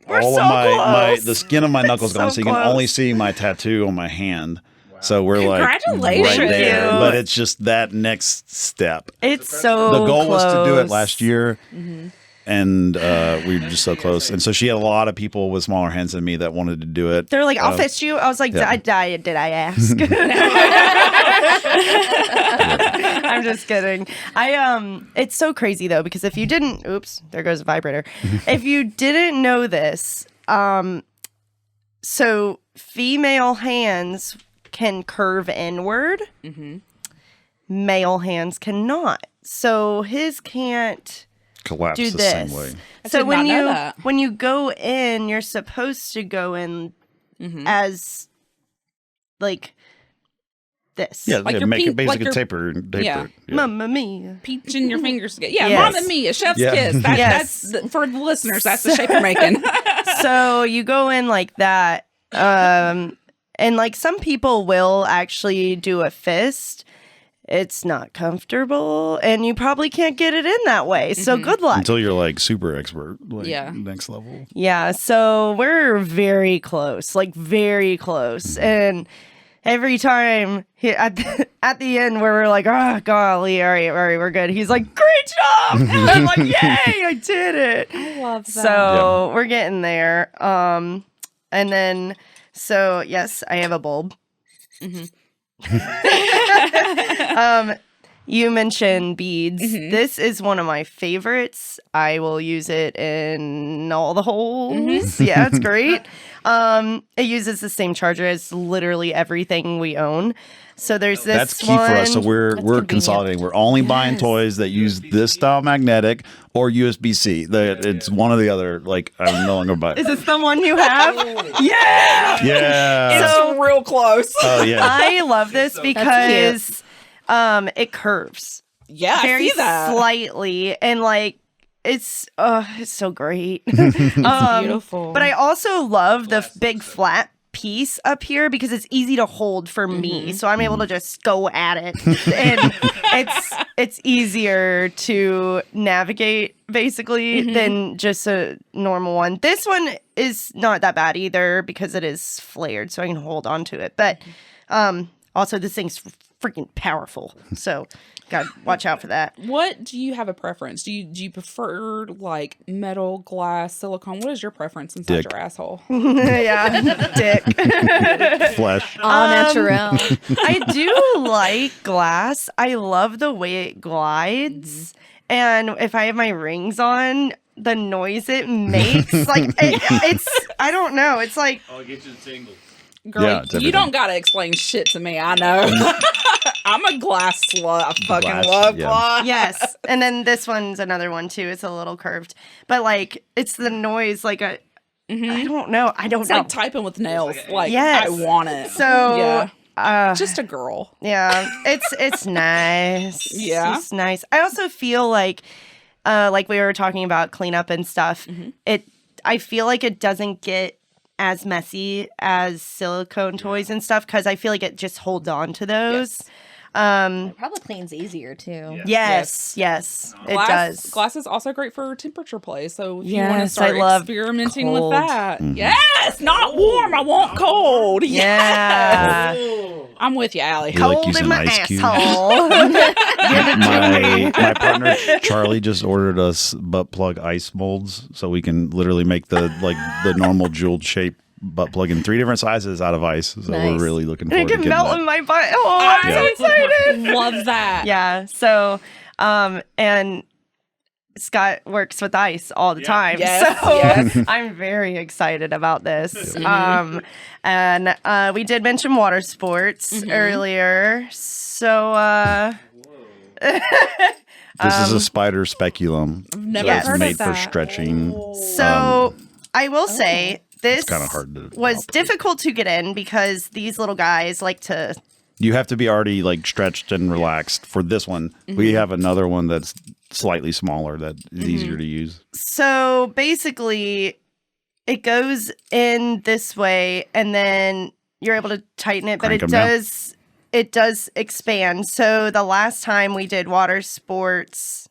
We're all so of my close. the skin of my knuckles so gone, so you can close. only see my tattoo on my hand. So we're like right Congratulations. there, Cute. but it's just that next step. It's so The goal was to do it close. last year, and we were just so close. And so she had a lot of people with smaller hands than me that wanted to do it. They're like, I'll fist you. I was like, yeah. did I ask? I'm just kidding. It's so crazy though, because if you didn't, oops, there goes a vibrator. If you didn't know this, so female hands can curve inward. Male hands cannot. So his can't Collapse do the this. same way. did So not know that. when you go in, you're supposed to go in as like this. Yeah, Like yeah, your make pink- it basically like your- taper. yeah. It. Yeah. Mamma mia. Peaching your fingers together. Yeah, Yes. Mamma Mia, chef's Yeah. kiss. Yes. For the listeners, that's the shape you're making. So you go in like that. And like some people will actually do a fist. It's not comfortable, and you probably can't get it in that way. So good luck. Until you're like super expert, like Yeah. next level. Yeah, so we're very close, like very close. And every time at the end where we're like, oh, golly, all right, we're good. He's like, great job. And I'm like, yay, I did it. I love that. So we're getting there. And then, so yes, I have a bulb. You mentioned beads. This is one of my favorites. I will use it in all the holes. Yeah, it's great. It uses the same charger as literally everything we own. So there's this. That's key for us. So we're convenient. consolidating. We're only buying toys that use this style magnetic or USB-C. It's one or the other. Like I'm no longer buying. Is this the one you have? Yeah. Yeah. It's real close. Oh yeah. I love this because it curves Yeah, I very see that. slightly, and like it's so great. Beautiful. But I also love the big flat piece up here because it's easy to hold for me, so I'm able to just go at it, and it's easier to navigate basically than just a normal one. This one is not that bad either because it is flared, so I can hold on to it. But also this thing's freaking powerful, so gotta watch out for that. What do you have a preference? Do you prefer like metal, glass, silicone? What is your preference inside Dick. your asshole? Yeah, dick. Flesh. All natural. I do like glass. I love the way it glides. And if I have my rings on, the noise it makes, like, it's, I don't know. It's like, I'll get you the tingles. Girl, Yeah, it's you everything. don't gotta explain shit to me. I know. I'm a glass slut. I fucking Glass, love yeah. glass. yes. And then this one's another one too. It's a little curved. But like, it's the noise, like a, I don't know. I don't It's know. like typing with nails. Like, Yes. I want it. So, yeah. Just a girl. yeah, it's nice. Yeah. It's nice. I also feel like we were talking about cleanup and stuff. I feel like it doesn't get as messy as silicone toys and stuff because I feel like it just holds on to those. Probably cleans easier too. Yes, it does. Glass is also great for temperature play. So if you want to Yes, start I love experimenting cold. with that. Yes, not warm. I want cold. Yeah. I'm with you, Allie. You like Cold using in my ice cube? asshole. my partner Charlie just ordered us butt plug ice molds so we can literally make the normal jeweled shape butt plug in 3 different sizes out of ice. So Nice. we're really looking it forward to can getting melt that. in my butt. Oh, I'm so excited. Love that. Yeah. So, and Scott works with ice all the time. Yes, So yes. I'm very excited about this. And we did mention water sports earlier. So This is a spider speculum. I've never Yes. heard of made for that. stretching. So I will say this It's kind of hard to was operate. difficult to get in because these little guys like to. You have to be already like stretched and relaxed for this one. We have another one that's slightly smaller that is easier to use. So basically, it goes in this way, and then you're able to tighten it, but Crank it 'em down. does expand. So the last time we did water sports.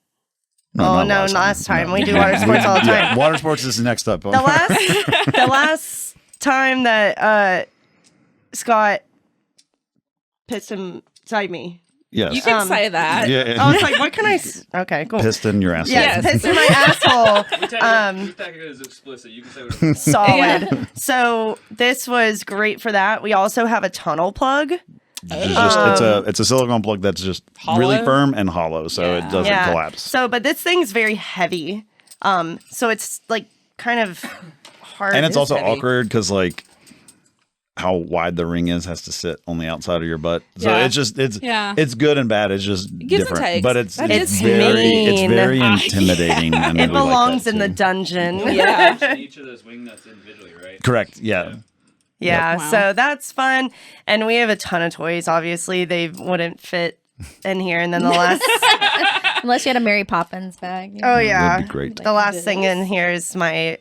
Not last time. No. We do water sports all the time. Yeah, water sports is next up. The last time that Scott pissed inside me. yes. You can say that. yeah, I was like, what can I? Okay, cool. pissed in your ass. Yes, Yes. pissed in my asshole. We tag it as explicit. You can say whatever you want. Solid. So this was great for that. We also have a tunnel plug. It's a silicone plug that's just really Hollow? firm and hollow, so Yeah. it doesn't collapse. So, but this thing's very heavy. So it's like kind of hard. And it's also heavy. awkward because like how wide the ring is has to sit on the outside of your butt. So Yeah. it's good and bad. It's just gives and different. takes. But it's That is very mean. intimidating. And It we like belongs that, in the too. dungeon. Yeah. Each of those wing nuts individually, right? Correct. Yeah. Yeah, Wow. so that's fun. And we have a ton of toys. Obviously, they wouldn't fit in here. And then the last, Unless you had a Mary Poppins bag. oh yeah, That'd be great. the last thing in here is my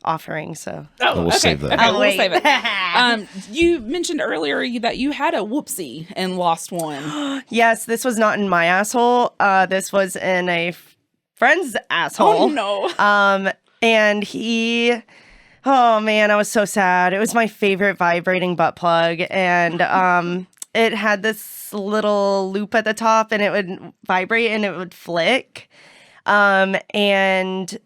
offering. So Oh, We'll okay. save that. Okay, I'll we'll wait. save it. You mentioned earlier that you had a whoopsie and lost one. yes, this was not in my asshole. This was in a friend's asshole. Oh no. And he, oh man, I was so sad. It was my favorite vibrating butt plug, and it had this little loop at the top, and it would vibrate and it would flick. And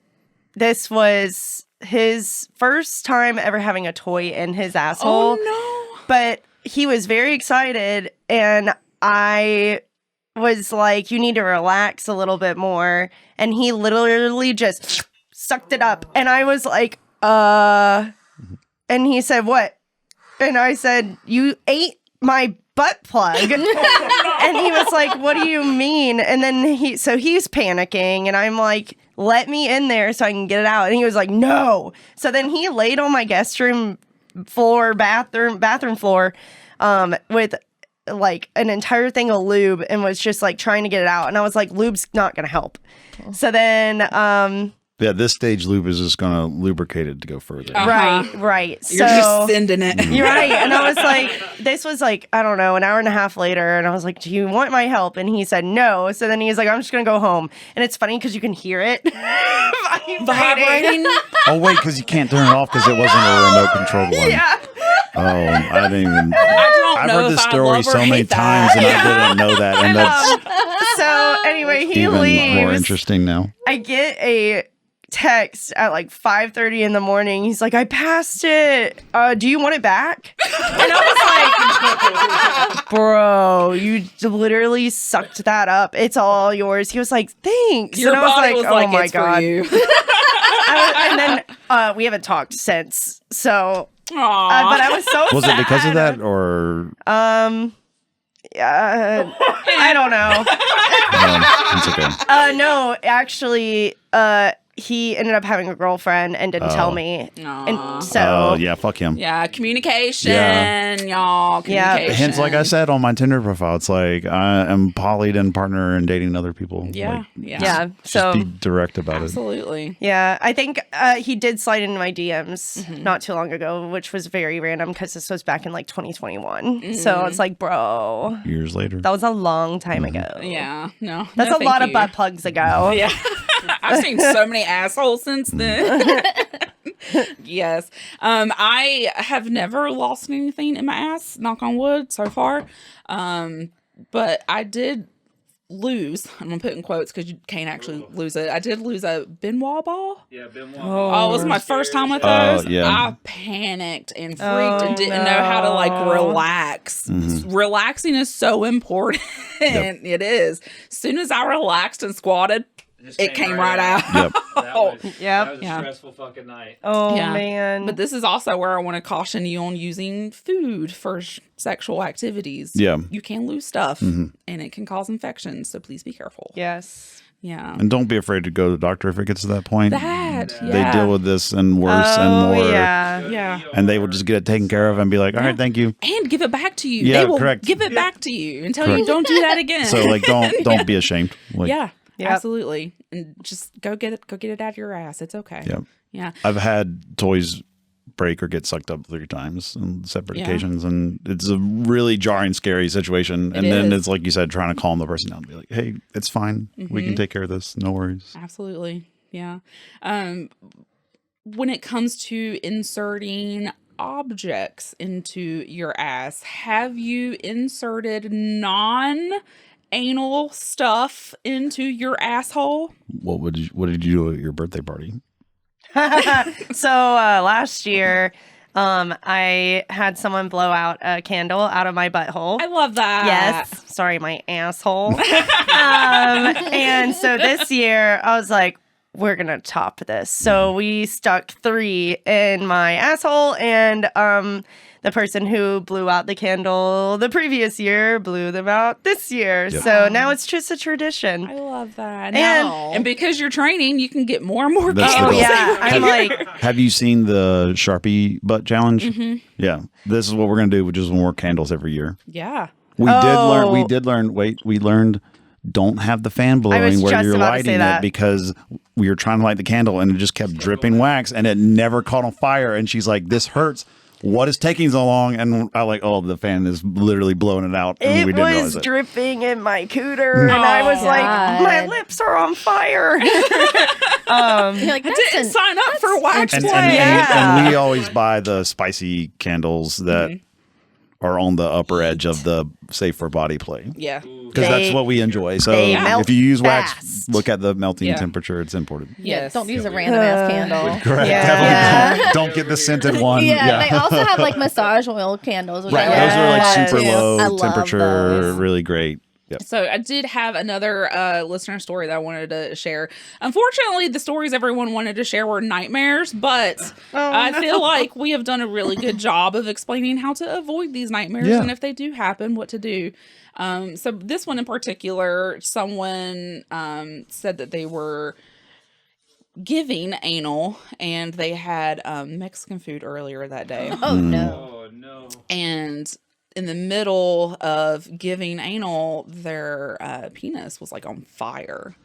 this was his first time ever having a toy in his asshole. Oh no. But he was very excited, and I was like, you need to relax a little bit more. And he literally just sucked it up. And I was like, and he said, what? And I said, you ate my butt plug. And he was like, what do you mean? And then he's panicking, and I'm like, let me in there so I can get it out. And he was like, no. So then he laid on my guest room floor, bathroom floor, with like an entire thing of lube, and was just like trying to get it out. And I was like, lube's not gonna help. So then Yeah, this stage lube is just going to lubricate it to go further. right. You're So just sending it. you're right. And I was like, this was like, I don't know, an hour and a half later. And I was like, do you want my help? And he said no. So then he's like, I'm just going to go home. And it's funny because you can hear it vibrating. Oh, wait, because you can't turn it off because it wasn't a remote controlled one. Yeah. Oh, I didn't even. don't I've know heard if this I story love or so many hate times, that. and I didn't know that. And that's So anyway, he even leaves. more interesting now. I get a text at like 5:30 in the morning. He's like, I passed it. Do you want it back? And I was like, bro, you literally sucked that up. It's all yours. He was like, thanks. Your and I was body like, was oh like, my it's God. for you. And then we haven't talked since. So, Aw. but I was so Was it because of sad. that, or I don't know. it's okay? No, actually, he ended up having a girlfriend and didn't tell me. Aw. And so, Oh, yeah, fuck him. Yeah, communication, Yeah. y'all. Yeah. Communication. Hence, like I said on my Tinder profile, it's like I am polyed and partner and dating other people. Yeah, Like, yeah, yeah. just So, be direct about it. absolutely. yeah, I think he did slide into my DMs Mm-hmm. not too long ago, which was very random because this was back in like 2021. So it's like, bro, Years later. that was a long time ago. Mm-hmm. Yeah, no, That's no, a thank lot of you. butt plugs ago. Yeah, I've seen so many assholes since then. Yes, I have never lost anything in my ass. Knock on wood, so far. But I did lose. I'm gonna put in quotes because you can't actually lose it. I did lose a Benoit ball. Yeah, Benoit. Oh, it was my first time with Oh, those. yeah. I panicked and freaked and didn't know how to like relax. Relaxing is so important. It is. As soon as I relaxed and squatted, it came right out. Yep. That was, Yep. that was a Yeah. stressful fucking night. Oh, Yeah. man. But this is also where I want to caution you on using food for sexual activities. Yeah. You can lose stuff and it can cause infections. So please be careful. yes. Yeah. And don't be afraid to go to the doctor if it gets to that point. They deal with this and worse and more. Yeah. And they will just get it taken care of and be like, all right, thank you. And give it back to you. Yeah, They will correct. give it back to you and tell you don't do that again. So like, don't be ashamed. Like, yeah, Yep. absolutely. And just go get it out of your ass. It's okay. Yep. Yeah. I've had toys break or get sucked up 3 times on separate Yeah. occasions, and it's a really jarring, scary situation. And then it's like you said, trying to calm the person down and be like, hey, it's fine. We can take care of this. No worries. Absolutely. Yeah. When it comes to inserting objects into your ass, have you inserted non-anal stuff into your asshole? What did you do at your birthday party? So last year, I had someone blow out a candle out of my butthole. I love that. Yes. Sorry, my asshole. And so this year, I was like, we're going to top this. So we stuck 3 in my asshole, and the person who blew out the candle the previous year blew them out this year. Yep. So now it's just a tradition. I love that. And- And because you're training, you can get more and more That's the candles. goal. Yeah, I'm like, Have you seen the Sharpie butt challenge? Yeah. This is what we're going to do with just more candles every year. Yeah. We did learn, we learned don't have the fan blowing where just you're about to lighting say it that. because we were trying to light the candle and it just kept dripping wax and it never caught on fire. And she's like, this hurts. What is taking so long? And I like, oh, the fan is literally blowing it out. And we it didn't realize was it. dripping in my cooter, and I was like, my God. lips are on fire. You're like, I didn't sign up for wax And, play. and we always buy the spicy candles that are on the upper edge of the safe for body play. Yeah. Because that's They- what we enjoy. So they melt if you use wax, fast. look at the melting Yeah. temperature. It's important. Yes. Don't use a random ass candle. Correct. Yeah. Definitely don't get the scented one. Yeah, they also have like massage oil candles. Which Right. I Those are like love, super too. low I love temperature, those. really great. Yep. So I did have another listener story that I wanted to share. Unfortunately, the stories everyone wanted to share were nightmares, but I feel like we have done a really good job of explaining how to avoid these nightmares Yeah. and if they do happen, what to do. So this one in particular, someone said that they were giving anal and they had Mexican food earlier that day. Oh no. Oh no. And in the middle of giving anal, their penis was like on fire.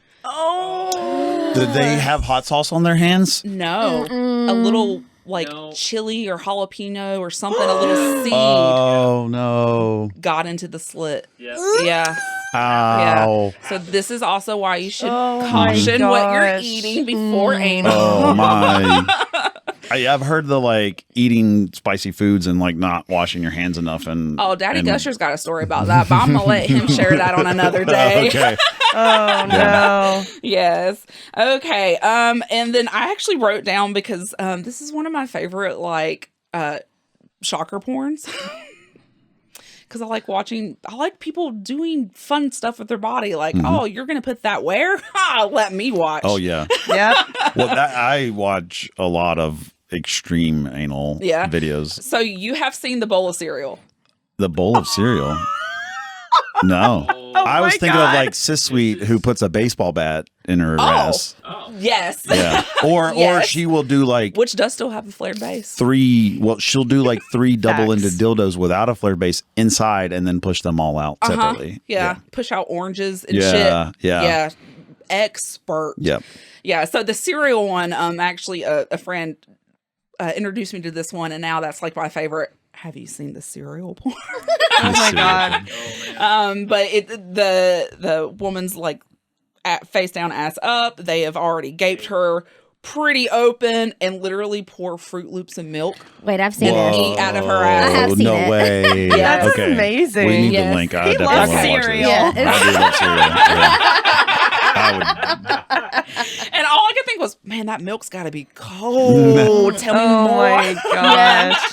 Did they have hot sauce on their hands? No, a little like No. chili or jalapeno or something, a little seed Oh no. got into the slit. Yeah. Yeah. Ow. So this is also why you should Oh my caution what you're gosh. eating before anal. Oh my. I've heard the like eating spicy foods and like not washing your hands enough and Oh, Daddy and- Gusher's got a story about that, but I'm gonna let him share that on another day. Okay. Oh no. Yes. Okay. And then I actually wrote down because this is one of my favorite like shocker porns. Because I like people doing fun stuff with their body. Like, oh, you're gonna put that where? Ha! Let me watch. Oh yeah. Yep. Well, I watch a lot of extreme anal Yeah. videos. So you have seen the bowl of cereal. The bowl of cereal. No. I was my thinking God. of like Sis Sweet who puts a baseball bat in her ass. Yes. Yeah. Or Yes. she will do like Which does still have a flared base. she'll do like 3 double-ended Facts. dildos without a flare base inside and then push them all out separately. Yeah. Push out oranges and Yeah, shit. yeah. Yeah. Expert. Yep. Yeah. So the cereal one, actually a friend introduced me to this one, and now that's like my favorite. Have you seen the cereal porn? Oh my god. But the woman's like face down, ass up. They have already gaped her pretty open and literally pour Fruit Loops and milk. Wait, I've seen Whoa. this. Eat out of her ass. I have seen no it. way. Yeah. That's amazing. We need Yes. the link. I He definitely loves want to watch cereal. this. Yeah, I do love cereal. Yeah. I would. And all I could think was, man, that milk's got to be cold. Tell me Oh more. my gosh.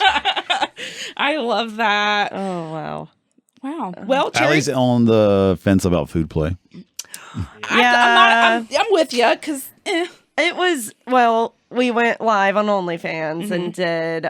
I love that. Oh wow. Wow. Well, Cherry, Allie's on the fence about food play. I'm with you because It was, well, we went live on OnlyFans and did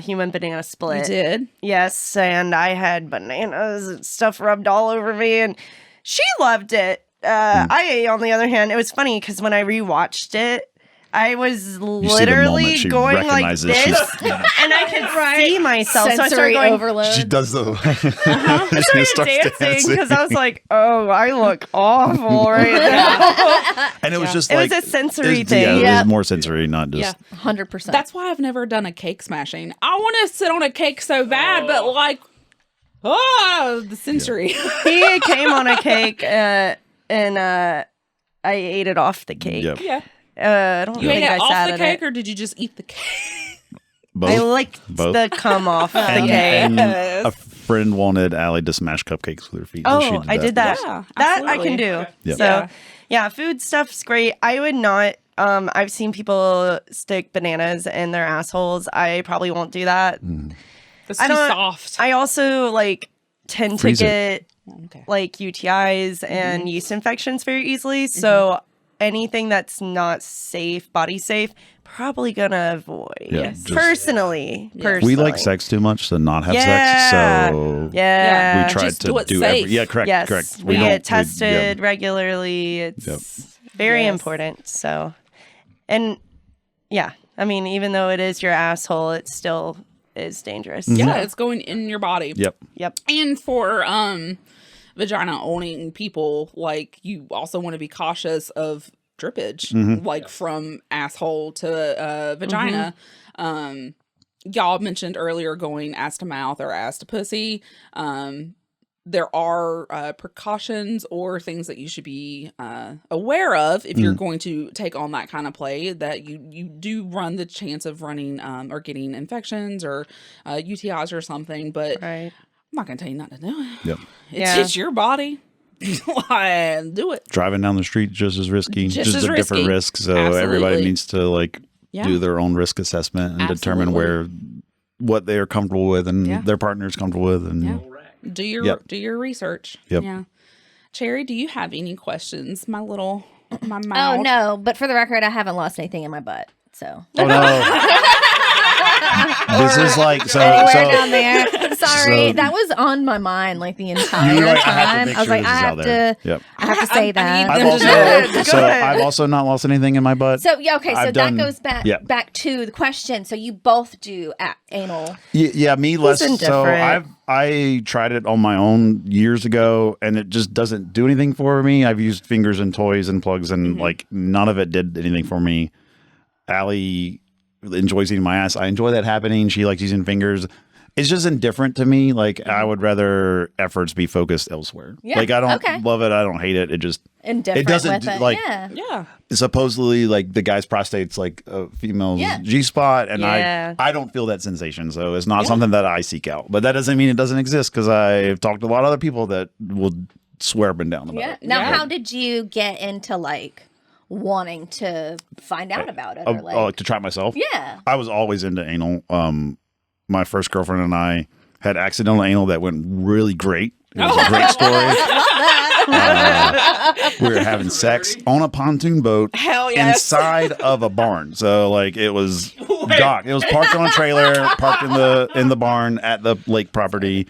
human banana split. you did. Yes, and I had bananas and stuff rubbed all over me, and she loved it. I, on the other hand, it was funny because when I rewatched it, I was literally she going like recognizes this, she's- and I could see myself. So I started Sensory going, overload. She does the. I She started starts dancing because I was like, "Oh, I look awful right now." And it was just It like was a sensory it was- thing. Yeah, it Yeah. was more sensory, not just. 100%. That's why I've never done a cake smashing. I want to sit on a cake so bad, but like, the sensory. He came on a cake, and I ate it off the cake. Yep. Yeah. I don't You think ate I it off sat the in cake, it. or did you just eat the cake? Both. I licked Both. the cum off the and, cake. and Yes. a friend wanted Allie to smash cupcakes with her feet. so she Oh, I did that. Yeah, that I can absolutely. do. Yep. So, Yeah. yeah, food stuff's great. I would not. I've seen people stick bananas in their assholes. I probably won't do that. It's I too don't- soft. I also like tend Freeze to it. get Okay. like UTIs and yeast infections very easily. So anything that's not safe, body safe, probably gonna avoid. Yeah, just- Personally. We like sex too much to not have Yeah. sex, so Yeah. we tried Just to do it do safe. Yeah, correct. Yes, Correct. we don't- get tested yeah. regularly. It's Yep. very Yes. important. So, and yeah, I mean, even though it is your asshole, it still is dangerous. Yeah, So, it's going in your body. Yep. yep. And for vagina owning people, like, you also want to be cautious of drippage, like from asshole to vagina. Y'all mentioned earlier going ass to mouth or ass to pussy. There are precautions or things that you should be aware of if you're going to take on that kind of play, that you do run the chance of running or getting infections or UTIs or something. But Right. I'm not going to tell you not to do it. Yep. It's your body. And do it. Driving down the street just as risky, Just as a different risky. risk. So everybody Absolutely. needs to like Yeah. do their own risk assessment and determine Absolutely. what they are comfortable with and Yeah. their partner's comfortable with. And Yeah. Do your Yep. do your research. Yep. Yeah. Cherry, do you have any questions? My Oh, mouth. no. But for the record, I haven't lost anything in my butt. So. oh no, this is like so. Anywhere down there. Sorry, so- that was on my mind like the entire You were like, I time. have to make I was sure like, this I is have out there. to. Yep. I have to say that. I've Them to also, know. Good. so I've also not lost anything in my butt. So yeah, okay. So I've done- that goes back yeah. back to the question. So you both do anal. Yeah, me less. So indifferent. I tried it on my own years ago, and it just doesn't do anything for me. I've used fingers and toys and plugs, and like none of it did anything for me. Allie enjoys eating my ass. I enjoy that happening. She likes using fingers. It's just indifferent to me. Like I would rather efforts be focused elsewhere. Yeah, Like I don't okay. love it. I don't hate it. It just Indifferent doesn't with it. like- yeah. Yeah. supposedly like the guy's prostate's like a female's Yeah. G spot, and Yeah. I don't feel that sensation, so it's not something that I seek out. But that doesn't mean it doesn't exist, because I've talked to a lot of other people that will swear up and down about Yeah. it. Now, Yeah. how did you get into like wanting to find out about it? Or like, Like to try it myself. yeah. I was always into anal. My first girlfriend and I had accidental anal that went really great. It was a great story. We were having sex on a pontoon boat Hell yes. inside of a barn. So like it was docked. It was parked on a trailer, parked in the barn at the lake property.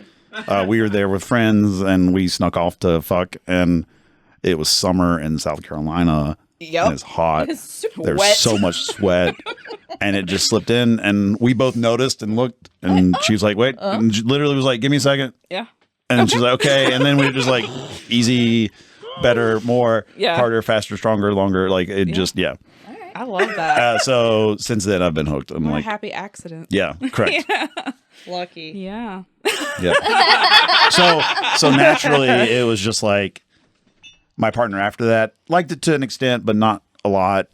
We were there with friends and we snuck off to fuck, and it was summer in South Carolina. Yep. And it's hot. There's wet. so much sweat. And it just slipped in, and we both noticed and looked, and she was like, wait, and she literally was like, give me a second. Yeah. And then she's like, okay. And then we were just like, easy, better, more, Yeah. harder, faster, stronger, longer. Like it just, yeah. I love that. So since then, I've been hooked. I'm What a like, happy accident. yeah, correct. Lucky. Yeah. Yeah. So naturally, it was just like my partner after that liked it to an extent, but not a lot.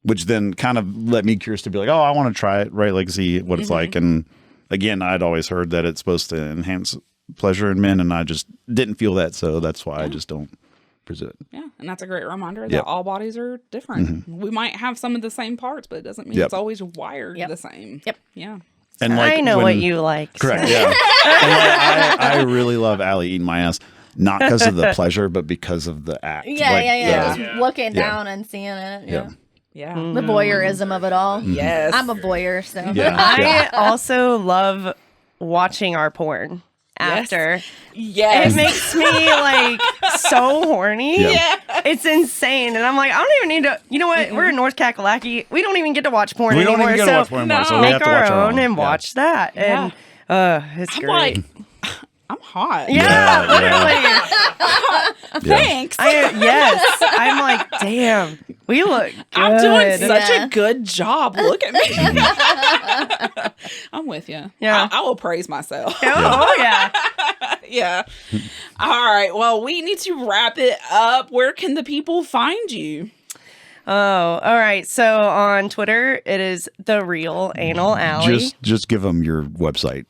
Which then kind of let me curious to be like, oh, I want to try it, right? Like see what it's like. And again, I'd always heard that it's supposed to enhance pleasure in men, and I just didn't feel that, so that's why I just don't pursue it. Yeah. And that's a great reminder that Yep. all bodies are different. We might have some of the same parts, but it doesn't mean Yep. it's always wired Yep. the same. Yep. Yeah. And I know when- what you like. correct, so- yeah. And like, I really love Allie eating my ass, not because of the pleasure, but because of the act. Yeah, Like, yeah. the- Just looking down and seeing it. Yeah. Yeah. The voyeurism of it all. Yes. I'm a voyeur, so. Yeah. I also love watching our porn. after. Yes. It makes me like so horny. Yeah. It's insane. And I'm like, I don't even need to. You know what? We're in North Kakalaki. We don't even get to watch porn We don't anymore. even get to watch porn anymore, so we make have to watch our own and Yeah. watch that. Yeah. And it's I'm great. like, I'm hot. yeah, Yeah. literally. Thanks. Yes. I'm like, damn, we look good. I'm doing such Yeah. a good job. Look at me. I'm with you. Yeah. I will praise myself. Oh, yeah. Yeah. All right. Well, we need to wrap it up. Where can the people find you? Oh, all right. So on Twitter, it is The Real Anal Aly. Just give them your website.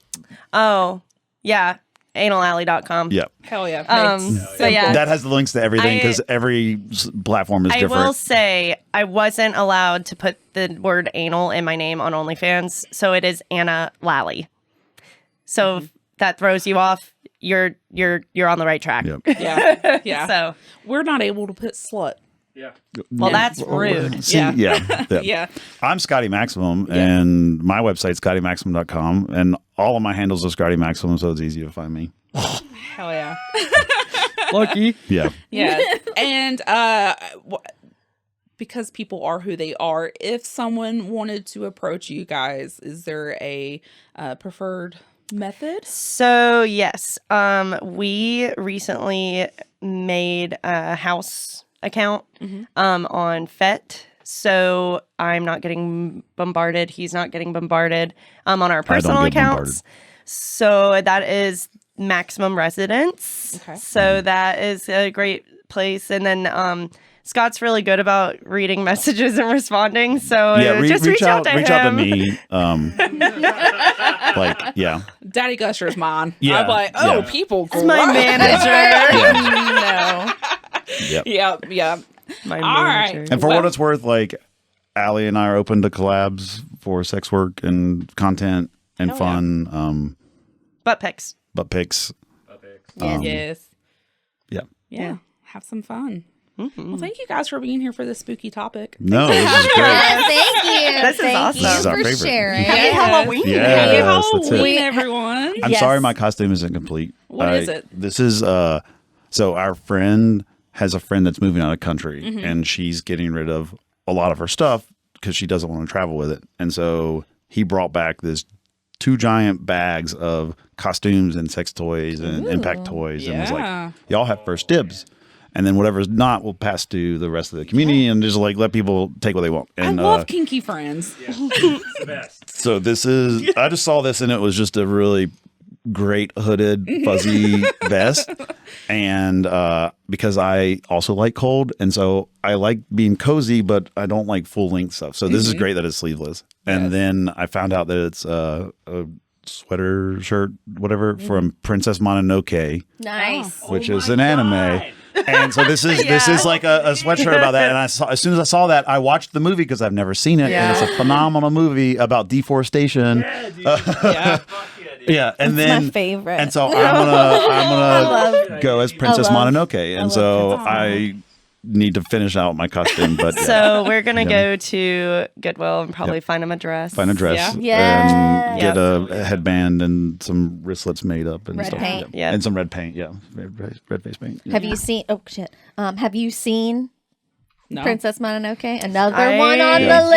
Oh, yeah. AnalAly.com. Yeah. Hell yeah. So yeah. That has the links to everything I- because every platform is I different. will say I wasn't allowed to put the word anal in my name on OnlyFans, so it is AnalAly. So if that throws you off, you're on the right track. Yep. Yeah. Yeah. So We're not able to put slut. Yeah. well, that's rude. See, Yeah. yeah. Yeah. I'm Scotty Maximum, and my website's scottymaximum.com, and all of my handles are Scotty Maximum, so it's easy to find me. Hell yeah. Lucky. Yeah. Yeah. And because people are who they are, if someone wanted to approach you guys, is there a preferred method? So yes, we recently made a house account on FET. So I'm not getting bombarded. He's not getting bombarded on our personal get bombarded. accounts. So that is Maximum Residence. Okay. So that is a great place. And then Scott's really good about reading messages and responding. So Yeah, just reach out to him. Reach out to me. Like, yeah. Daddy Gusher's mine. Yeah, I'm like, oh, yeah. people. It's my grow. manager. No. Yep. Yeah. Yeah. My All right. manager. And for Well- what it's worth, like, Allie and I are open to collabs for sex work and content and Hell yeah. fun. Butt pics. Butt pics. Yes. Yeah. Yeah. Have some fun. Well, thank you guys for being here for this spooky topic. No, this is great. Thank you. This is Thank awesome. you This is our for favorite. sharing. Happy Yes. Halloween. Yeah. Happy Yes, that's it. Halloween, everyone. I'm Yes. sorry my costume isn't complete. What is it? This is so our friend has a friend that's moving out of country Mm-hmm. and she's getting rid of a lot of her stuff because she doesn't want to travel with it. And so he brought back this 2 giant bags of costumes and sex toys and impact toys and was Yeah. like, y'all have first dibs. And then whatever's not will pass to the rest of the community and just like let people take what they want. And I love kinky friends. It's the best. so this is, I just saw this and it was just a really great hooded fuzzy vest. And because I also like cold. And so I like being cozy, but I don't like full length stuff. So this is great that it's sleeveless. And then I found out that it's a sweater shirt, whatever, from Princess Mononoke, Nice. which is an anime. And so this is like a sweatshirt about that. And I saw, as soon as I saw that, I watched the movie because I've never seen it. And it's a phenomenal movie about deforestation. Yeah, dude. Yeah. Fuck yeah, dude. Yeah, and It's then my favorite. And so I'm gonna go as Princess I love- Mononoke, and so I need to finish out my costume. But yeah, So we're gonna Yeah. go to Goodwill and probably find him a dress. find a dress, Yeah. and get a headband and some wristlets made up and Red stuff. paint. Yeah. And some red paint. Yeah, red face paint. Yeah. Have you seen? Oh shit. Have you seen No. Princess Mononoke? Another I- one on Yeah. the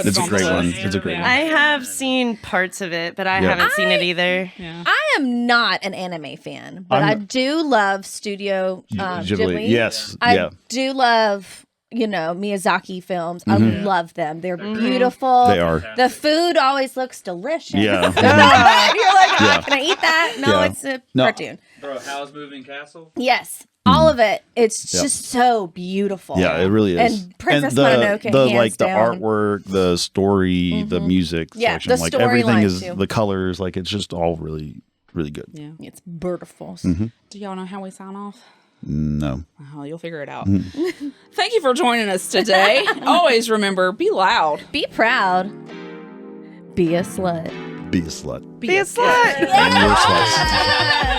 list. It's a great one. Anime. It's a great one. I have seen parts of it, but I Yeah. haven't seen it either. Yeah. I am not an anime fan, but I'm- I do love Studio Ghibli. Yes. I yeah. do love, Miyazaki films. I love them. They're beautiful. They are. The food always looks delicious. Yeah. You're like, Yeah. can I eat that? No, Yeah. it's a No. cartoon. Bro, Howl's Moving Castle? Yes. All of it. It's Yep. just so beautiful. Yeah, it really is. And Princess the, Mononoke, the hands like the down. artwork, the story, the music Yeah, section, the like everything storyline, is too. the colors, like it's just all really, really good. Yeah. It's beautiful. Do y'all know how we sign off? No. Oh, you'll figure it out. Thank you for joining us today. Always remember, be loud. Be proud. Be a slut. Be a slut. Be a slut. And you're sluts.